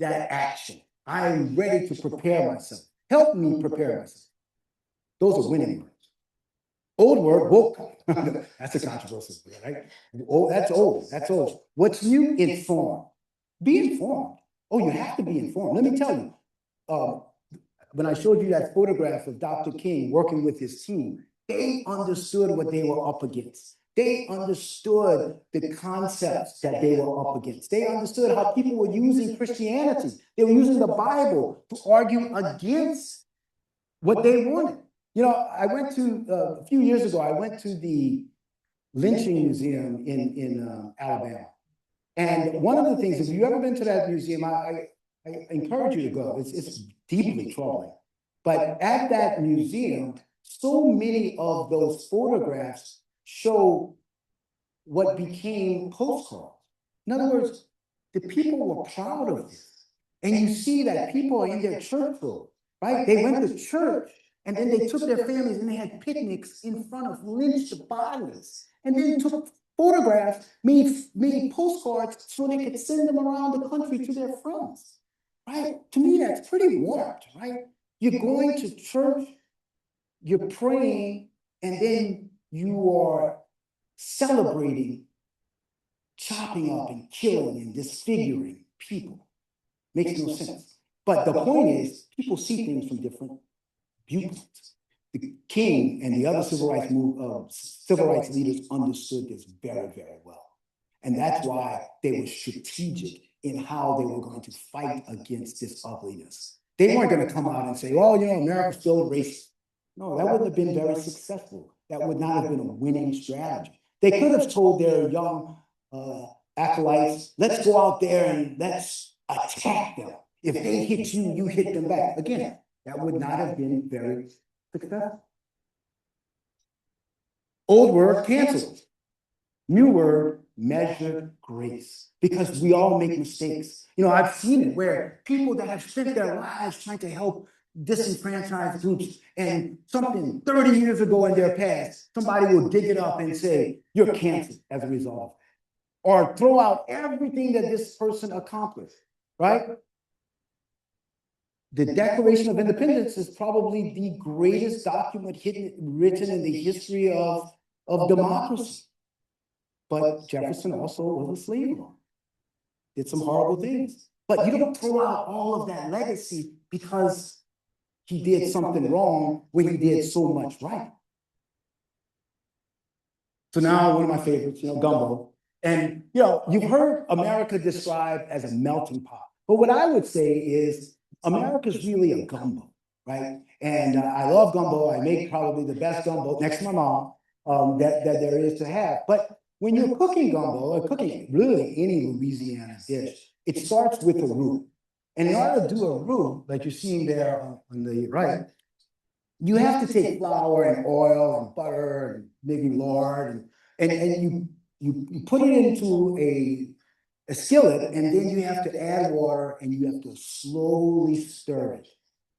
that action. I am ready to prepare myself. Help me prepare myself. Those are winning words. Old word, woke. That's a controversial word, right? Oh, that's old. That's old. What's new? Informed. Be informed. Oh, you have to be informed. Let me tell you, when I showed you that photograph of Dr. King working with his team, they understood what they were up against. They understood the concepts that they were up against. They understood how people were using Christianity. They were using the Bible to argue against what they wanted. I went to, a few years ago, I went to the lynching museum in Alabama. And one of the things, if you've ever been to that museum, I encourage you to go. It's deeply troubling. But at that museum, so many of those photographs show what became postcards. In other words, the people were proud of this. And you see that people are in their church robe, right? They went to church and then they took their families and they had picnics in front of lynched bodies. And then took photographs, made postcards so they could send them around the country to their friends, right? To me, that's pretty warped, right? You're going to church, you're praying, and then you are celebrating, chopping up and killing and disfiguring people. Makes no sense. But the point is, people see things from different viewpoints. The King and the other civil rights leaders understood this very, very well. And that's why they were strategic in how they were going to fight against this ugliness. They weren't going to come out and say, oh, America's still racist. No, that wouldn't have been very successful. That would not have been a winning strategy. They could have told their young acolytes, let's go out there and let's attack them. If they hit you, you hit them back. Again, that would not have been very successful. Old word, canceled. New word, measured grace. Because we all make mistakes. I've seen it where people that have spent their lives trying to help disenfranchised groups, and something 30 years ago in their past, somebody will dig it up and say, you're canceled as a result. Or throw out everything that this person accomplished, right? The Declaration of Independence is probably the greatest document written in the history of democracy. But Jefferson also was a slave owner, did some horrible things. But you don't throw out all of that legacy because he did something wrong when he did so much right. So now one of my favorites, gumbo. And, you've heard America described as a melting pot. But what I would say is America's really a gumbo, right? And I love gumbo. I make probably the best gumbo next to my mom. that there is to have. But when you're cooking gumbo or cooking really any Louisiana dish, it starts with a roux. And in order to do a roux, like you're seeing there on the right, you have to take flour and oil and butter and maybe lard and you put it into a skillet, and then you have to add water and you have to slowly stir it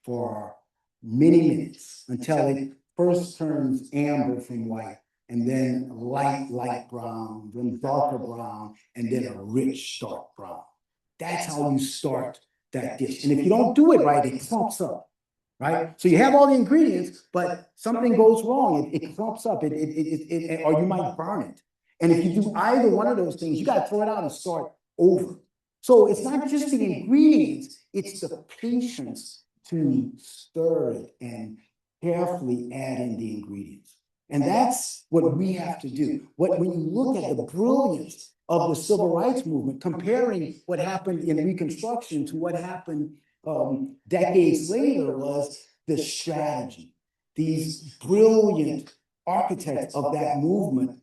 for many minutes until it first turns amber from white, and then light brown, then darker brown, and then a rich dark brown. That's how you start that dish. And if you don't do it right, it clumps up. Right? So you have all the ingredients, but something goes wrong. It clumps up, or you might burn it. And if you do either one of those things, you got to throw it out and start over. So it's not just the ingredients, it's the patience to stir it and carefully add in the ingredients. And that's what we have to do. When you look at the brilliance of the civil rights movement, comparing what happened in Reconstruction to what happened decades later, was the strategy. These brilliant architects of that movement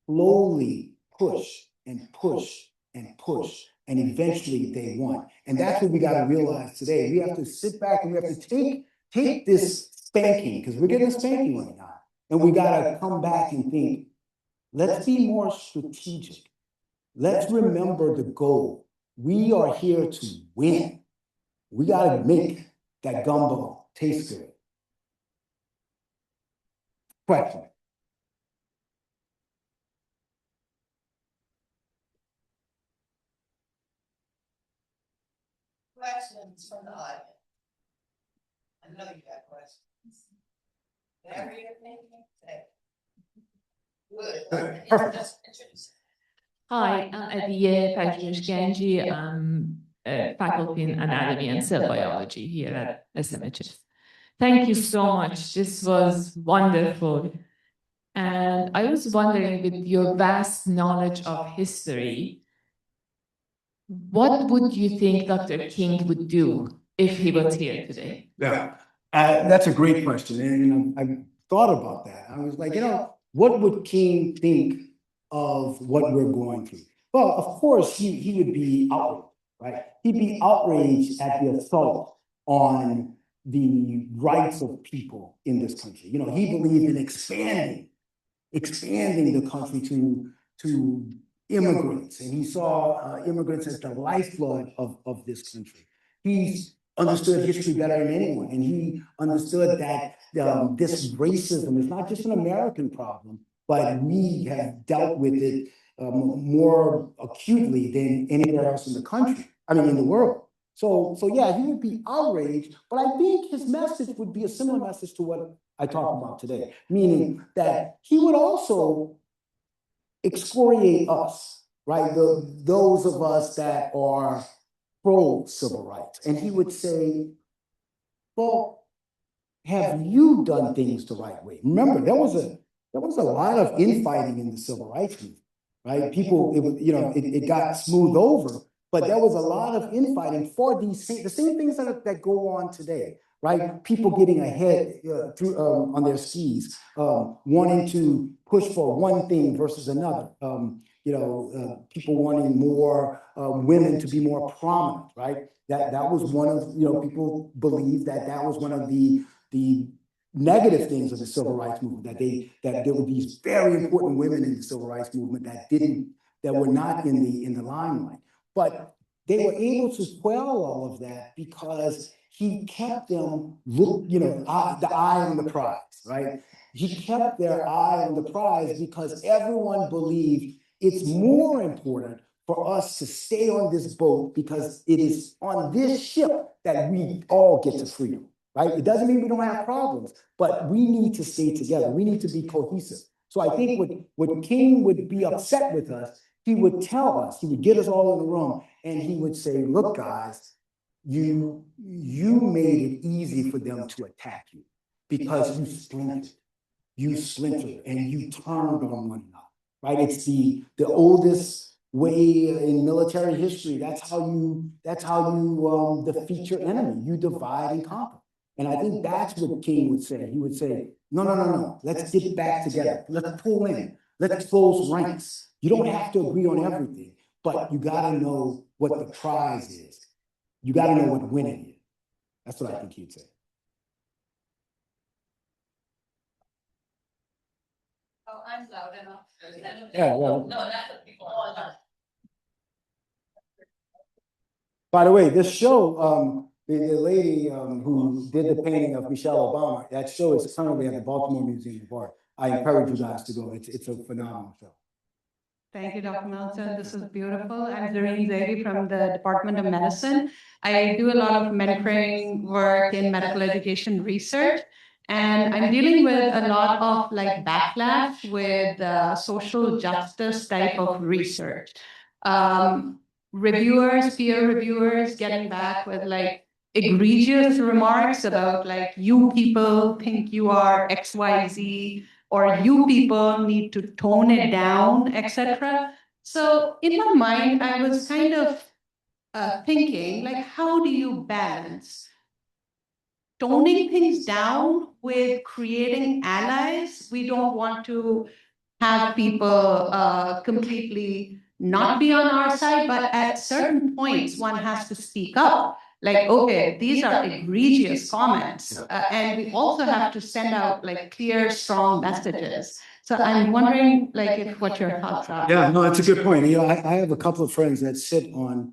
slowly push and push and push, and eventually they won. And that's what we got to realize today. We have to sit back and we have to take this spanking, because we're getting a spanking right now, and we got to come back and think, let's be more strategic. Let's remember the goal. We are here to win. We got to make that gumbo taste good. Question.
Questions from the audience? I know you got questions. Whatever you're thinking, say. Good. Just introduce.
Hi, I'm Adiye Pajdush-Ganji. I'm faculty in anatomy and cell biology here at SMHS. Thank you so much. This was wonderful. And I was wondering, with your vast knowledge of history, what would you think Dr. King would do if he was here today?
Yeah, that's a great question. And I thought about that. I was like, what would King think of what we're going through? Well, of course, he would be outraged, right? He'd be outraged at the assault on the rights of people in this country. He believed in expanding the country to immigrants, and he saw immigrants as the lifeblood of this country. He understood history better than anyone, and he understood that this racism is not just an American problem, but we have dealt with it more acutely than anywhere else in the country. I mean, in the world. So yeah, he would be outraged, but I think his message would be a similar message to what I talked about today, meaning that he would also excoriate us, right? Those of us that are pro-civil rights. And he would say, well, have you done things the right way? Remember, there was a lot of infighting in the civil rights movement, right? People, it got smoothed over, but there was a lot of infighting for the same things that go on today, right? People getting ahead on their skis, wanting to push for one thing versus another. People wanting more women to be more prominent, right? That was one of, people believe that was one of the negative things of the civil rights movement, that there were these very important women in the civil rights movement that were not in the limelight. But they were able to quell all of that because he kept them, the eye on the prize, right? He kept their eye on the prize because everyone believed it's more important for us to stay on this boat because it is on this ship that we all get to freedom, right? It doesn't mean we don't have problems, but we need to stay together. We need to be cohesive. So I think what King would be upset with us, he would tell us, he would get us all in the room, and he would say, look, guys, you made it easy for them to attack you because you splintered and you turned on one another, right? It's the oldest way in military history. That's how you defeat your enemy. You divide and conquer. And I think that's what King would say. He would say, No. Let's get back together. Let's pull in. Let's close ranks. You don't have to agree on everything, but you got to know what the prize is. You got to know what winning is. That's what I think he'd say.
Oh, I'm loud enough.
Yeah, well.
No, not the people on the.
By the way, this show, the lady who did the painting of Michelle Obama, that show is currently at the Baltimore Museum of Art. I encourage you guys to go. It's a phenomenal show.
Thank you, Dr. Melancon. This is beautiful. I'm Zareen Zaidi from the Department of Medicine. I do a lot of mentoring work in medical education research, and I'm dealing with a lot of like backlash with social justice type of research. Reviewers, peer reviewers getting back with like egregious remarks about like you people think you are XYZ, or you people need to tone it down, etc. So in my mind, I was kind of thinking, like, how do you balance toning things down with creating allies? We don't want to have people completely not be on our side, but at certain points, one has to speak up. Like, okay, these are egregious comments, and we also have to send out like clear, strong messages. So I'm wondering, like, if what your thoughts are.
Yeah, no, that's a good point. You know, I have a couple of friends that sit on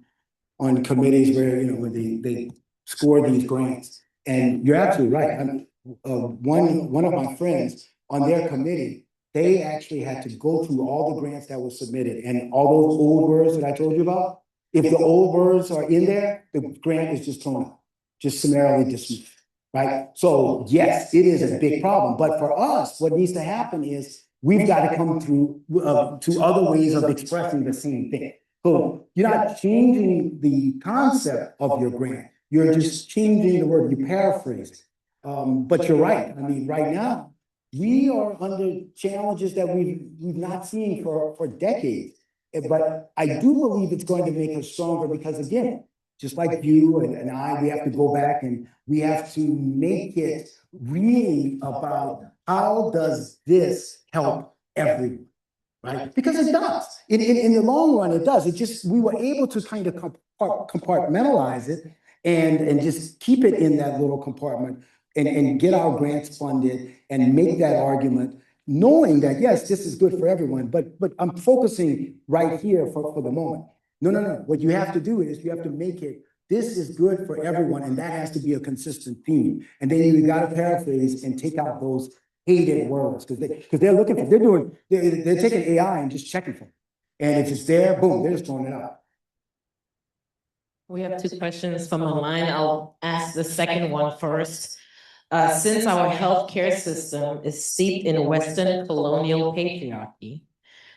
committees where, you know, when they score these grants. And you're absolutely right. One of my friends on their committee, they actually had to go through all the grants that were submitted and all those old words that I told you about. If the old words are in there, the grant is just thrown out, just summarily dismissed, right? So yes, it is a big problem. But for us, what needs to happen is we've got to come through to other ways of expressing the same thing. So you're not changing the concept of your grant. You're just changing the word. You paraphrase it. But you're right. I mean, right now, we are under challenges that we've not seen for decades. But I do believe it's going to make us stronger because, again, just like you and I, we have to go back and we have to make it really about how does this help everyone, right? Because it does. In the long run, it does. It just, we were able to kind of compartmentalize it and just keep it in that little compartment and get our grants funded and make that argument, knowing that, yes, this is good for everyone, but I'm focusing right here for the moment. No. What you have to do is you have to make it, this is good for everyone, and that has to be a consistent theme. And then you got to paraphrase and take out those hated words because they're looking for, they're taking AI and just checking for it. And if it's there, boom, they're just throwing it out.
We have two questions from online. I'll ask the second one first. Since our healthcare system is steeped in Western colonial patriarchy,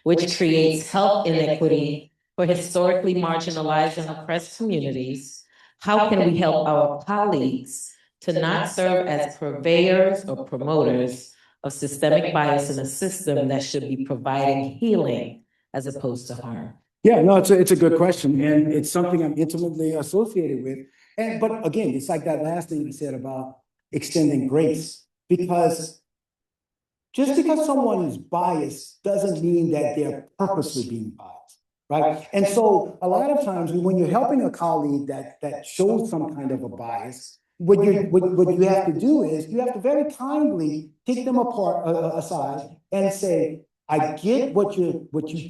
which creates health inequity for historically marginalized and oppressed communities, how can we help our colleagues to not serve as purveyors or promoters of systemic bias in a system that should be providing healing as opposed to harm?
Yeah, no, it's a good question, and it's something I'm intimately associated with. But again, it's like that last thing you said about extending grace, because just because someone is biased doesn't mean that they're purposely being biased, right? And so a lot of times when you're helping a colleague that shows some kind of a bias, what you have to do is you have to very kindly take them aside and say, I get what you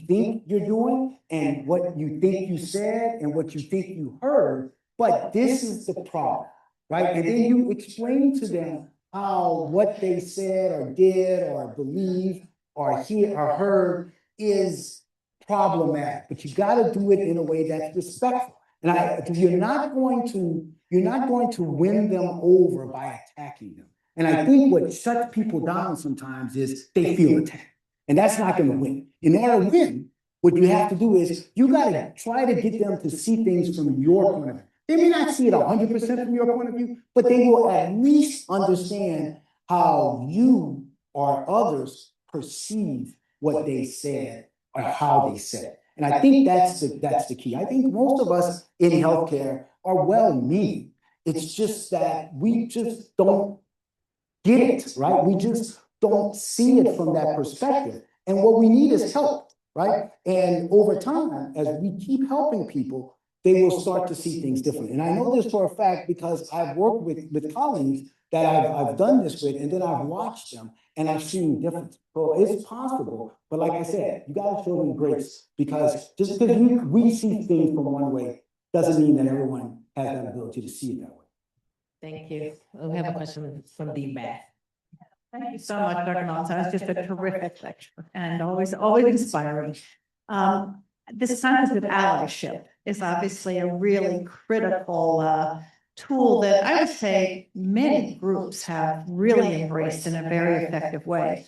think you're doing and what you think you said and what you think you heard, but this is the problem, right? And then you explain to them how what they said or did or believed or heard is problematic, but you got to do it in a way that's respectful. And you're not going to win them over by attacking them. And I think what shuts people down sometimes is they feel attacked. And that's not going to win. In order to win, what you have to do is you got to try to get them to see things from your point of view. They may not see it 100% from your point of view, but they will at least understand how you or others perceive what they said or how they said it. And I think that's the key. I think most of us in healthcare are well-meaning. It's just that we just don't get it, right? don't see it from that perspective. And what we need is help, right? And over time, as we keep helping people, they will start to see things differently. And I know this for a fact because I've worked with colleagues that I've done this with, and then I've watched them and I've seen difference. So it's possible, but like I said, you gotta show them grace, because just because we see things from one way doesn't mean that everyone has that ability to see it that way.
Thank you. We have a question from the back.
Thank you so much, Dr. Melancon. It's just a terrific lecture and always inspiring. This concept of allyship is obviously a really critical tool that I would say many groups have really embraced in a very effective way.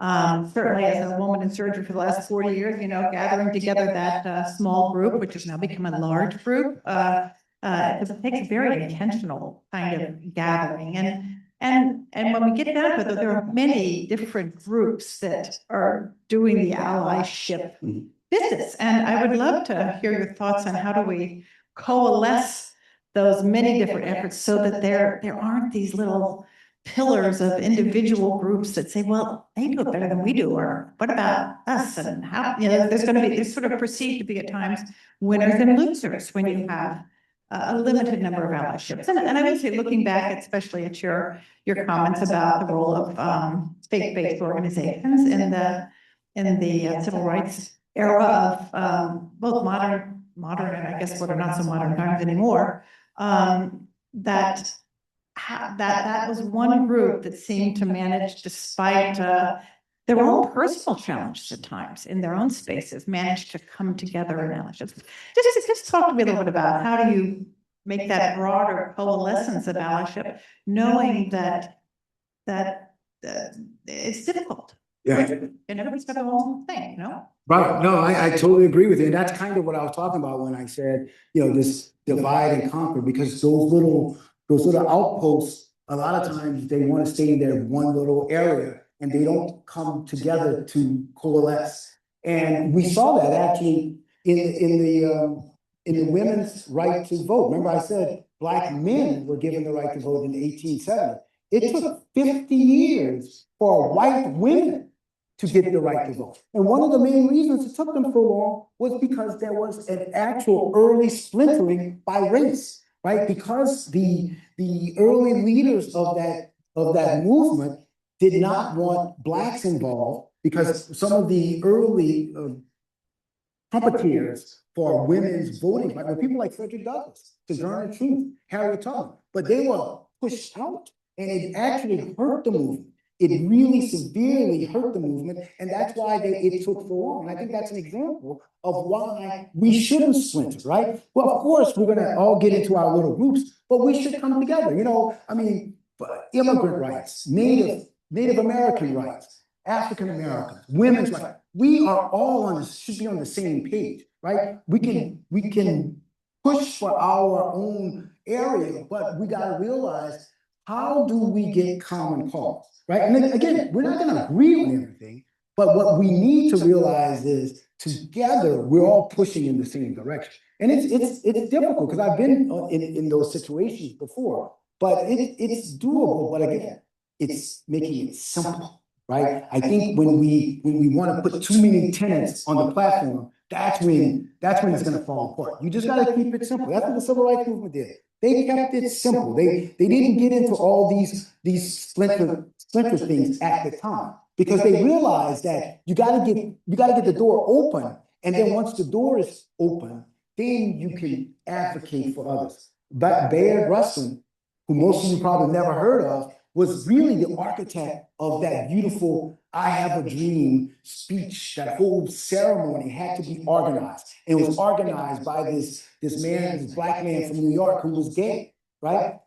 Certainly as a woman in surgery for the last 40 years, gathering together that small group, which has now become a large group, it takes a very intentional kind of gathering. And when we get down to it, there are many different groups that are doing the allyship business. And I would love to hear your thoughts on how do we coalesce those many different efforts so that there aren't these little pillars of individual groups that say, well, they do it better than we do, or what about us? And how, there's sort of perceived to be at times winners and losers when you have a limited number of allyships. And I would say, looking back, especially at your comments about the role of faith-based organizations in the civil rights era of both modern and I guess what are not so modern times anymore, that was one group that seemed to manage, despite their own personal challenges at times in their own spaces, managed to come together in allyship. Just talk to me a little bit about how do you make that broader coalescence of allyship, knowing that it's difficult.
Yeah.
And everybody's got their own thing,
Right. No, I totally agree with you. And that's kind of what I was talking about when I said, this divide and conquer, because those little outposts, a lot of times they want to stay in their one little area and they don't come together to coalesce. And we saw that actually in the women's right to vote. Remember I said Black men were given the right to vote in 1870. It took 50 years for white women to get the right to vote. And one of the main reasons it took them so long was because there was an actual early splintering by race, right? Because the early leaders of that movement did not want Blacks involved, because some of the early puppeteers for women's voting rights were people like Frederick Douglass, Sojourner Truth, Harriet Tubman, but they were pushed out, and it actually hurt the movement. It really severely hurt the movement, and that's why it took so long. And I think that's an example of why we shouldn't splinter, right? Well, of course, we're going to all get into our little groups, but we should come together. Immigrant rights, Native American rights, African Americans, women's rights. We are all should be on the same page, right? We can push for our own area, but we got to realize, how do we get common cause? Right. And then, again, we're not going to agree on everything, but what we need to realize is together we're all pushing in the same direction. And it's difficult, because I've been in those situations before, but it's doable. But again, it's making it simple, right? I think when we want to put too many tenets on the platform, that's when it's going to fall apart. You just got to keep it simple. That's what the civil rights movement did. They kept it simple. They didn't get into all these splinter things at the time, because they realized that you got to get the door open, and then once the door is open, then you can advocate for others. But Bayard Rustin, who most of you probably never heard of, was really the architect of that beautiful "I Have a Dream" speech. That whole ceremony had to be organized. And it was organized by this Black man from New York who was gay, right?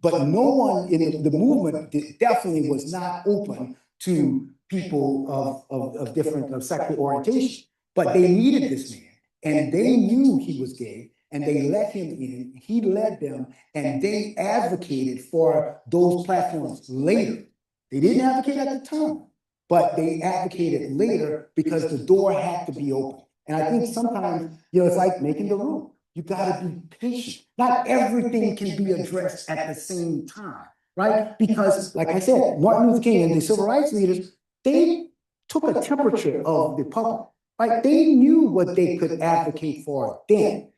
But no one in the movement definitely was not open to people of different sexual orientation. But they needed this man, and they knew he was gay, and they let him in. He led them, and they advocated for those platforms later. They didn't advocate at the time, but they advocated later because the door had to be open. And I think sometimes, it's like making the rule. You got to be patient. Not everything can be addressed at the same time. right? Because, like I said, Martin Luther King and the civil rights leaders, they took a temperature of the public, right? They knew what they could advocate for then.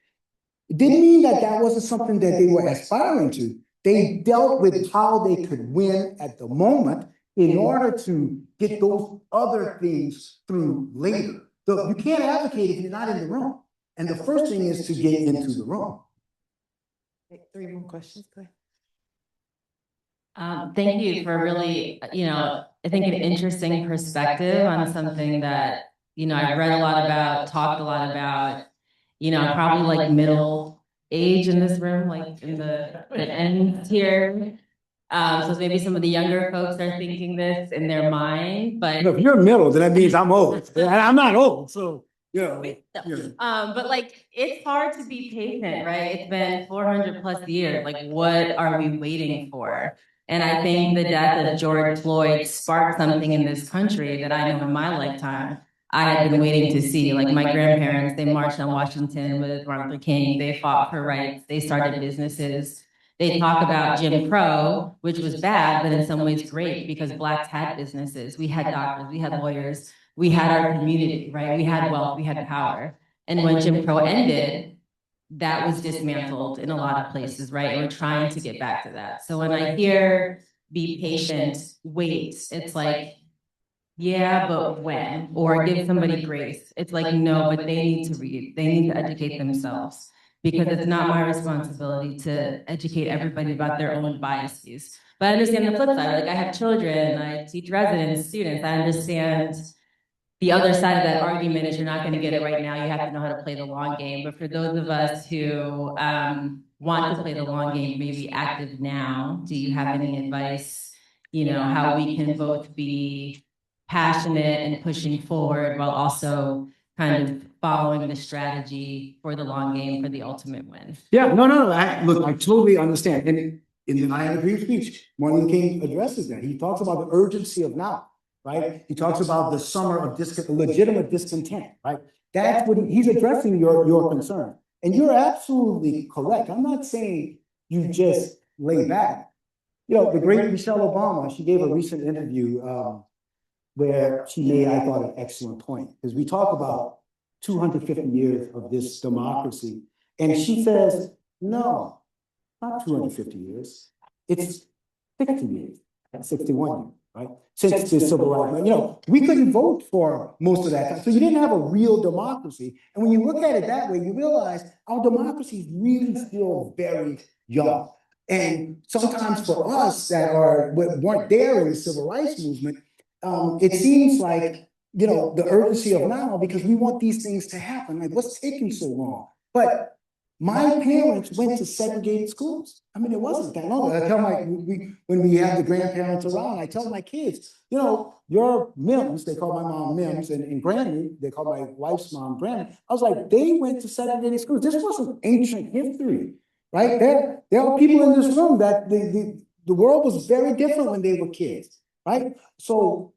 It didn't mean that that wasn't something that they were aspiring to. They dealt with how they could win at the moment in order to get those other things through later. So you can't advocate if you're not in the room. And the first thing is to get into the room.
3 more questions, go ahead.
Thank you for really, I think an interesting perspective on something that, I've read a lot about, talked a lot about, probably like middle age in this room, like in the end here. So maybe some of the younger folks are thinking this in their mind, but.
If you're middle, then that means I'm old. And I'm not old, so,
But like, it's hard to be patient, right? It's been 400 plus years. Like, what are we waiting for? And I think the death of George Floyd sparked something in this country that I know in my lifetime I had been waiting to see. Like my grandparents, they marched on Washington with Martin Luther King. They fought for rights. They started businesses. They talk about Jim Crow, which was bad, but in some ways great because Blacks had businesses. We had doctors, we had lawyers, we had our community, right? We had wealth, we had power. And when Jim Crow ended, that was dismantled in a lot of places, right? And we're trying to get back to that. So when I hear be patient, wait, it's like, yeah, but when? Or give somebody grace. It's like, no, but they need to read. They need to educate themselves because it's not my responsibility to educate everybody about their own biases. But I understand the flip side. Like I have children, I teach residents, students. I understand the other side of that argument is you're not going to get it right now. You have to know how to play the long game. But for those of us who want to play the long game, maybe active now, do you have any advice, how we can both be passionate and pushing forward while also kind of following the strategy for the long game for the ultimate win?
Yeah, no. Look, I totally understand. And in the I Am a Dream speech, Martin Luther King addresses that. He talks about the urgency of now, right? He talks about the summer of legitimate discontent, right? That's what he's addressing your concern. And you're absolutely correct. I'm not saying you just lay back. The great Michelle Obama, she gave a recent interview where she made, I thought, an excellent point. Because we talk about 250 years of this democracy. And she says, no, not 250 years. It's 60 years, 61 years, right? Since the civil rights, we couldn't vote for most of that time. So you didn't have a real democracy. And when you look at it that way, you realize our democracy is really still very young. And sometimes for us that weren't there in the civil rights movement, it seems like, the urgency of now because we want these things to happen. Like, what's taking so long? But my parents went to segregated schools. I mean, it wasn't that long. I tell when we have the grandparents around, I tell my kids, your Mims, they call my mom Mims, and Granny, they call my wife's mom Granny. I was like, they went to segregated schools. This wasn't ancient history, right? There are people in this room that the world was very different when they were kids, right? So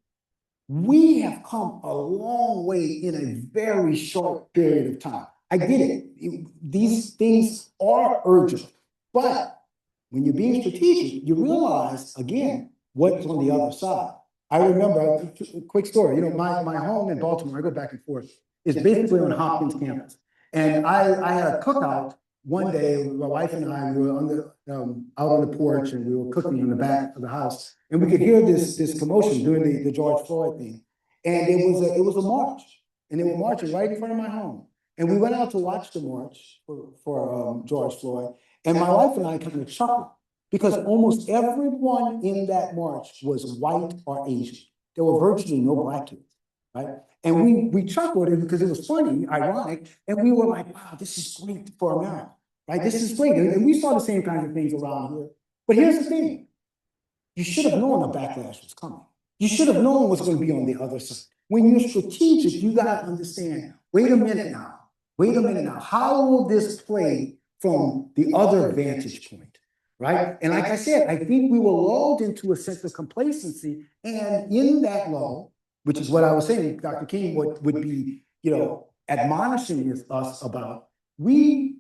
we have come a long way in a very short period of time. I get it. These things are urgent, but when you're being strategic, you realize, again, what's on the other side. I remember, a quick story, my home in Baltimore, I go back and forth, is basically on Hopkins campus. And I had a cookout one day, my wife and I, we were out on the porch and we were cooking in the back of the house. And we could hear this commotion during the George Floyd thing. And it was a march. And they were marching right in front of my home. And we went out to watch the march for George Floyd. And my wife and I kind of chuckled because almost everyone in that march was white or Asian. There were virtually no Black kids, right? And we chuckled because it was funny, ironic, and we were like, wow, this is great for America, right? This is great. And we saw the same kinds of things around here. But here's the thing. You should have known a backlash was coming. You should have known what's going to be on the other side. When you're strategic, you got to understand, wait a minute now. How will this play from the other vantage point, right? And like I said, I think we were lulled into a sense of complacency. And in that lull, which is what I was saying, Dr. King would be, admonishing us about, we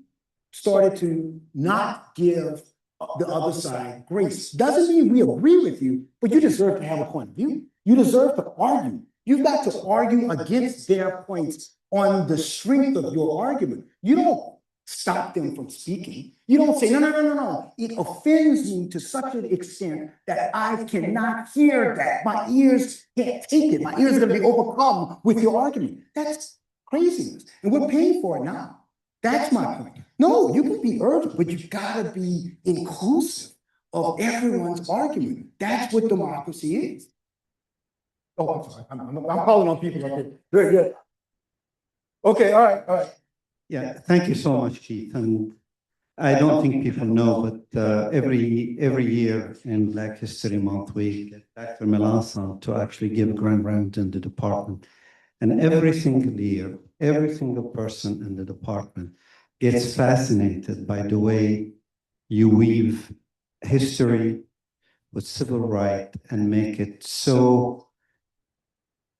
started to not give the other side grace. Doesn't mean we agree with you, but you deserve to have a point of view. You deserve to argue. You've got to argue against their points on the strength of your argument. You don't stop them from speaking. You don't say, no. It offends me to such an extent that I cannot hear that. My ears can't take it. My ears are going to be overcome with your argument. That's craziness. And we're paying for it now. That's my point. No, you can be urgent, but you've got to be inclusive of everyone's argument. That's what democracy is. Oh, I'm sorry. I'm calling on people. Okay, good. Okay, all right.
Yeah, thank you so much, Keith. And I don't think people know, but every year in Black History Month, we get Dr. Melancon to actually give a grand round in the department. And every single year, every single person in the department gets fascinated by the way you weave history with civil rights and make it so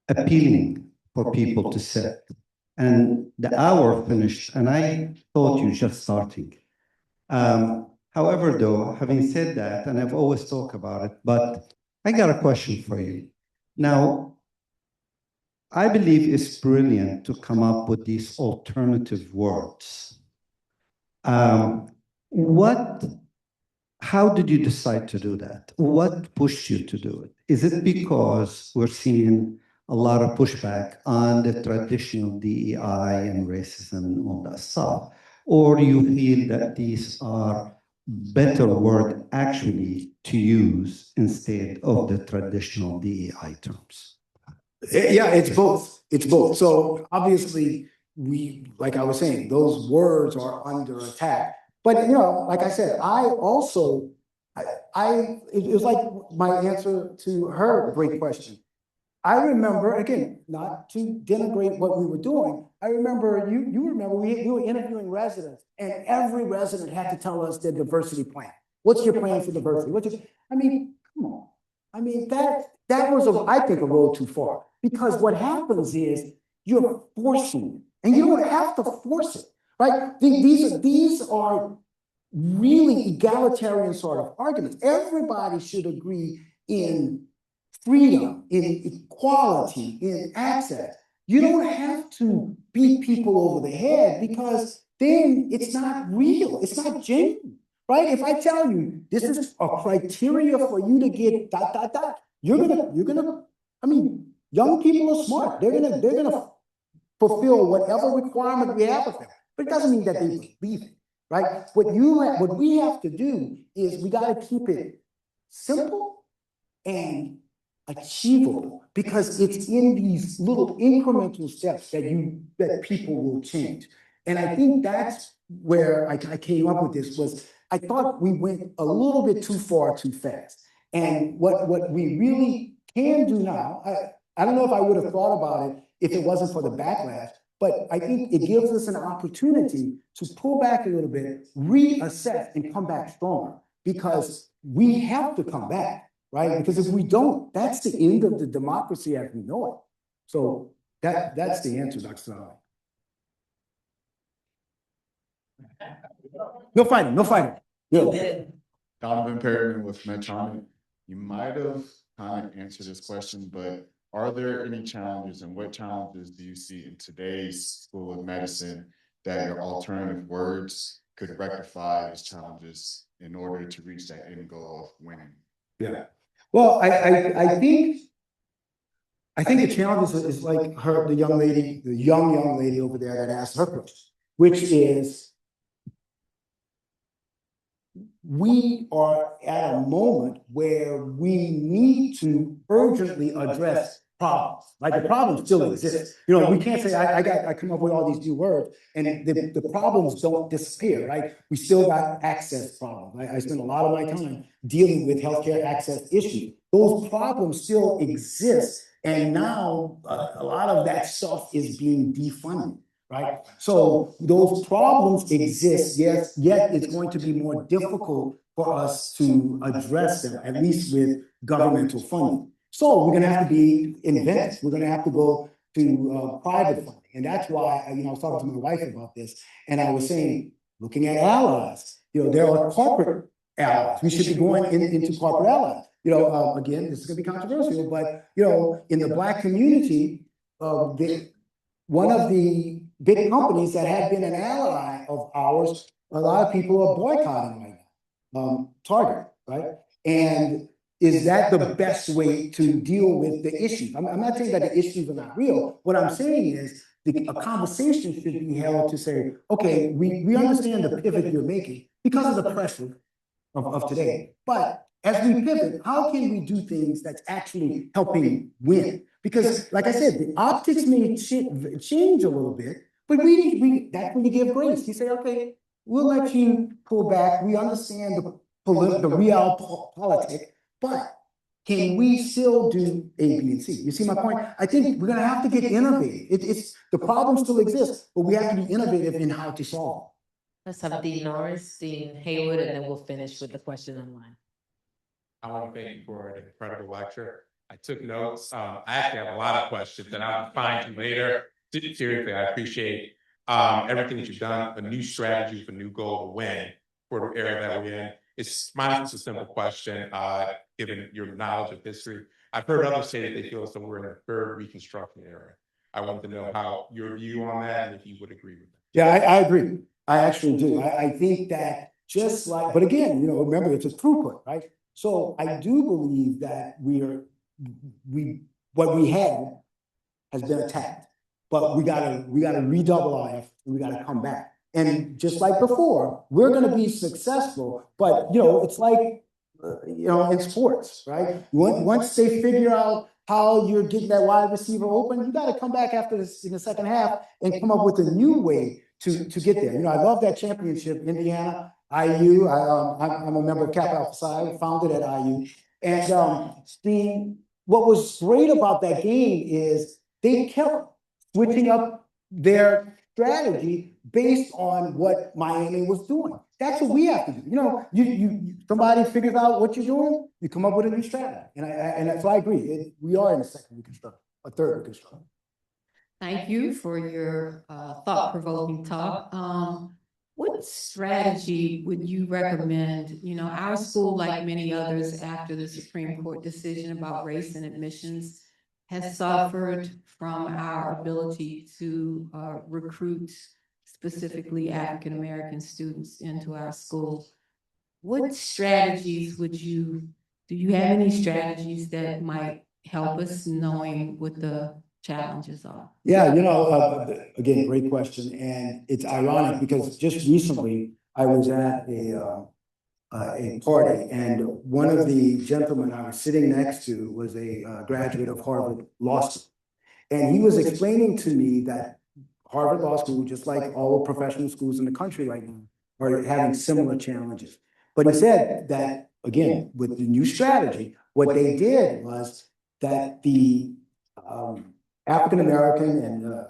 appealing for people to sit. And the hour finished, and I thought you were just starting. However, though, having said that, and I've always talked about it, but I got a question for you. Now, I believe it's brilliant to come up with these alternative words. How did you decide to do that? What pushed you to do it? Is it because we're seeing a lot of pushback on the traditional DEI and racism and all that stuff? Or do you feel that these are better words actually to use instead of the traditional DEI terms?
Yeah, it's both. It's both. So obviously, like I was saying, those words are under attack. But like I said, it was like my answer to her great question. I remember, again, not to denigrate what we were doing. I remember, you remember, we were interviewing residents, and every resident had to tell us their diversity plan. What's your plan for diversity? Come on. That was, I think, a road too far. Because what happens is you're forcing it, and you don't have to force it, right? These are really egalitarian sort of arguments. Everybody should agree in freedom, in equality, in access. You don't have to beat people over the head, because then it's not real. It's not genuine, right? If I tell you this is a criteria for you to get ... you're gonna. Young people are smart. They're gonna fulfill whatever requirement we have of them. But it doesn't mean that they believe it, right? What we have to do is we got to keep it simple and achievable, because it's in these little incremental steps that people will change. And I think that's where I came up with this. Was I thought we went a little bit too far too fast. And what we really can do now, I don't know if I would have thought about it if it wasn't for the backlash, but I think it gives us an opportunity to pull back a little bit, reassess, and come back stronger, because we have to come back. Right? Because if we don't, that's the end of the democracy as we know it. So that's the answer, Dr. Sally. No fighting. Yeah.
Donovan Perryman with Medtronic. You might have kind of answered this question, but are there any challenges, and what challenges do you see in today's School of Medicine that your alternative words could rectify these challenges in order to reach that end goal of winning?
Yeah. Well, I think the challenge is like the young lady over there that asked her question, which is, we are at a moment where we need to urgently address problems. Like, the problems still exist. We can't say I come up with all these new words and the problems don't disappear, right? We still got access problems. I spend a lot of my time dealing with healthcare access issues. Those problems still exist, and now a lot of that stuff is being defunded. Right? So those problems exist, yes, yet it's going to be more difficult for us to address them, at least with governmental funding. So we're going to have to be inventive. We're going to have to go to private funding. And that's why, I was talking to my wife about this, and I was saying, looking at allies, there are corporate allies. We should be going into corporate allies. Again, this is going to be controversial, but in the Black community, one of the big companies that had been an ally of ours, a lot of people are boycotting right now. Target, right? And is that the best way to deal with the issues? I'm not saying that the issues are not real. What I'm saying is a conversation should be held to say, okay, we understand the pivot you're making because of the pressure of today. But as we pivot, how can we do things that's actually helping win? Because, like I said, the optics may change a little bit, but that's when you give grace. You say, okay, we'll let you pull back. We understand the real politics, but can we still do A, B, and C? You see my point? I think we're going to have to get innovative. The problem still exists, but we have to be innovative in how to solve it.
Let's have Dean Norris, Dean Haywood, and then we'll finish with the question online.
I want to thank you for an incredible lecture. I took notes. I actually have a lot of questions that I'll find you later. Seriously, I appreciate everything that you've done, a new strategy with a new goal to win for the area that we're in. Mine's a simple question, given your knowledge of history. I've heard others say that they feel as though we're in a third Reconstruction era. I want to know how your view on that and if you would agree with that.
Yeah, I agree. I actually do. I think that just like, but again, remember it's a throughput, right? So I do believe that what we had has been attacked, but we gotta redouble our effort. We gotta come back. And just like before, we're going to be successful, but it's like in sports, right? Once they figure out how you're getting that wide receiver open, you got to come back after this in the second half and come up with a new way to get there. I love that championship, Indiana, IU. I'm a member of Kappa Alpha Psi, founded at IU, and what was great about that game is they kept switching up their strategy based on what Miami was doing. That's what we have to do. Somebody figures out what you're doing, you come up with a new strategy. And so I agree. We are in a second Reconstruction, a third Reconstruction.
Thank you for your thought-provoking talk. What strategy would you recommend? Our school, like many others after the Supreme Court decision about race and admissions, has suffered from our ability to recruit specifically African-American students into our school. What strategies do you have any strategies that might help us knowing what the challenges are?
Yeah, again, great question. And it's ironic because just recently I was at a party, and one of the gentlemen I was sitting next to was a graduate of Harvard Law School. And he was explaining to me that Harvard Law School, just like all professional schools in the country right now, are having similar challenges. But he said that, again, with the new strategy, what they did was that the African-American and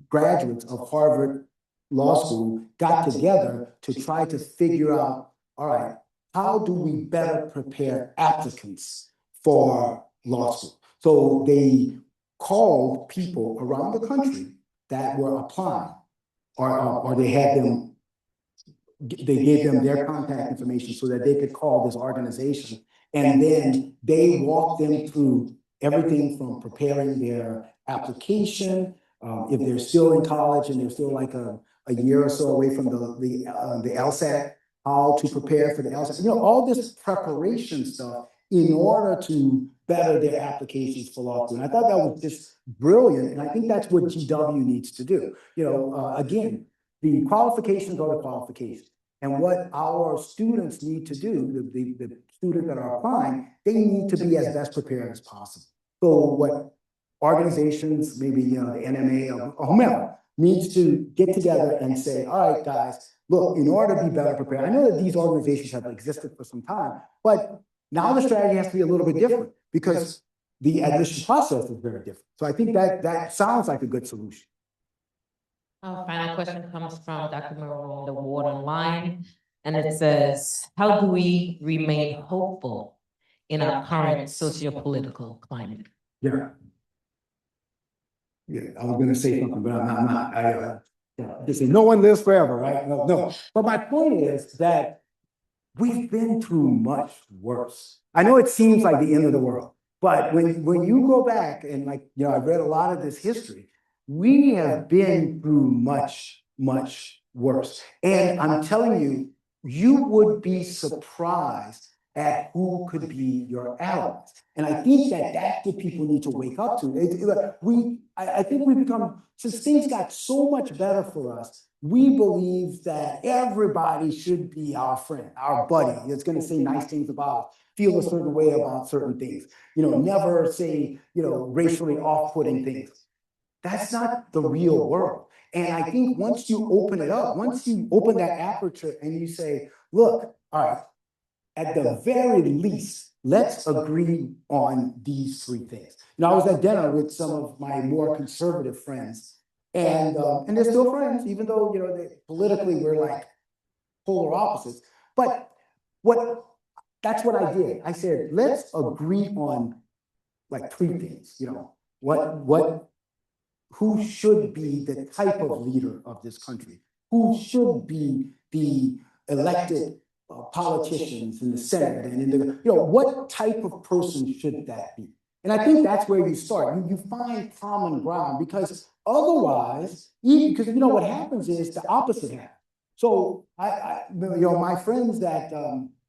graduates of Harvard Law School got together to try to figure out, all right, how do we better prepare applicants for law school? So they called people around the country that were applying, or they gave them their contact information so that they could call this organization. And then they walked them through everything from preparing their application, if they're still in college and they're still like a year or so away from the LSAT, how to prepare for the LSAT, all this preparation stuff in order to better their applications for law school. And I thought that was just brilliant. And I think that's what GW needs to do. Again, the qualifications are the qualifications. And what our students need to do, the students that are applying, they need to be as best prepared as possible. So what organizations, maybe the NMA or whomever, needs to get together and say, all right, guys, look, in order to be better prepared, I know that these organizations have existed for some time, but now the strategy has to be a little bit different because the admission process is very different. So I think that sounds like a good solution.
Our final question comes from Dr. Marone, the Ward Online, and it says, how do we remain hopeful in our current socio-political climate?
Yeah. Yeah, I was going to say something, but I'm not. They say no one lives forever, right? No. But my point is that we've been through much worse. I know it seems like the end of the world, but when you go back and like, you know, I've read a lot of this history, we have been through much, much worse. And I'm telling you, you would be surprised at who could be your allies. And I think that that's what people need to wake up to. I think we become, since things got so much better for us, we believe that everybody should be our friend, our buddy. It's going to say nice things about us, feel a certain way about certain things, you know, never say, you know, racially off-putting things. That's not the real world. And I think once you open it up, once you open that aperture and you say, look, all right, at the very least, let's agree on these three things. Now, I was at dinner with some of my more conservative friends, and they're still friends, even though, you know, politically we're like polar opposites. But that's what I did. I said, let's agree on like three things. You know, who should be the type of leader of this country? Who should be the elected politicians in the Senate and in the, you know, what type of person should that be? And I think that's where you start. You find common ground, because otherwise, because you know what happens is the opposite happens. So you know, my friends that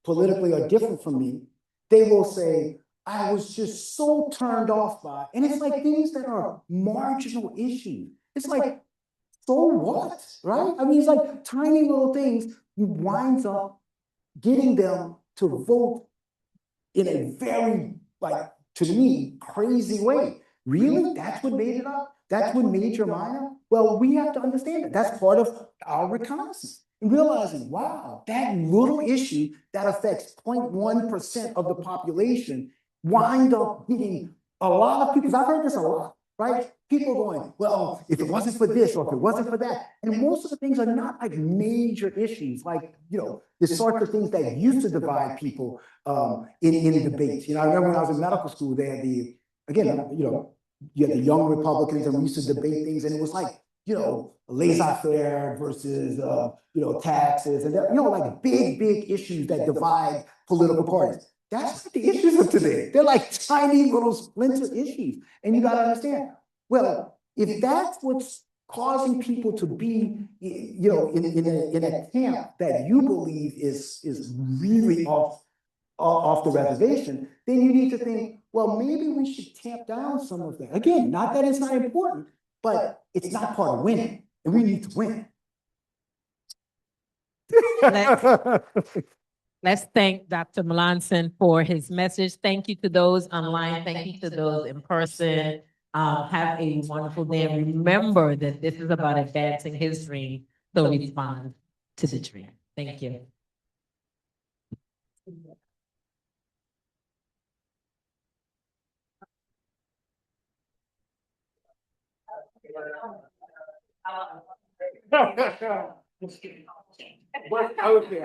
politically are different from me, they will say, I was just so turned off by it. And it's like things that are marginal issues. It's like, so what, right? I mean, it's like tiny little things winds up getting them to vote in a very, like, to me, crazy way. Really? That's what made it up? That's what made your mind up? Well, we have to understand that. That's part of our reconnaissance. And realizing, wow, that little issue that affects 0.1% of the population wind up getting a lot of people, because I've heard this a lot, right? People going, well, if it wasn't for this or if it wasn't for that. And most of the things are not like major issues, like, you know, the sorts of things that used to divide people in debates. You know, I remember when I was in medical school, they had again, you know, you had the young Republicans, and we used to debate things, and it was like, you know, laissez-faire versus, you know, taxes, and, you know, like big issues that divide political parties. That's what the issues of today. They're like tiny little splinter issues. And you got to understand, well, if that's what's causing people to be, you know, in a camp that you believe is really off the reservation, then you need to think, well, maybe we should tamp down some of that. Again, not that it's not important, but it's not part of winning, and we need to win.
Let's thank Dr. Melancon for his message. Thank you to those online. Thank you to those in person. Have a wonderful day. And remember that this is about advancing his dream, so respond to the dream. Thank you.
But I would say,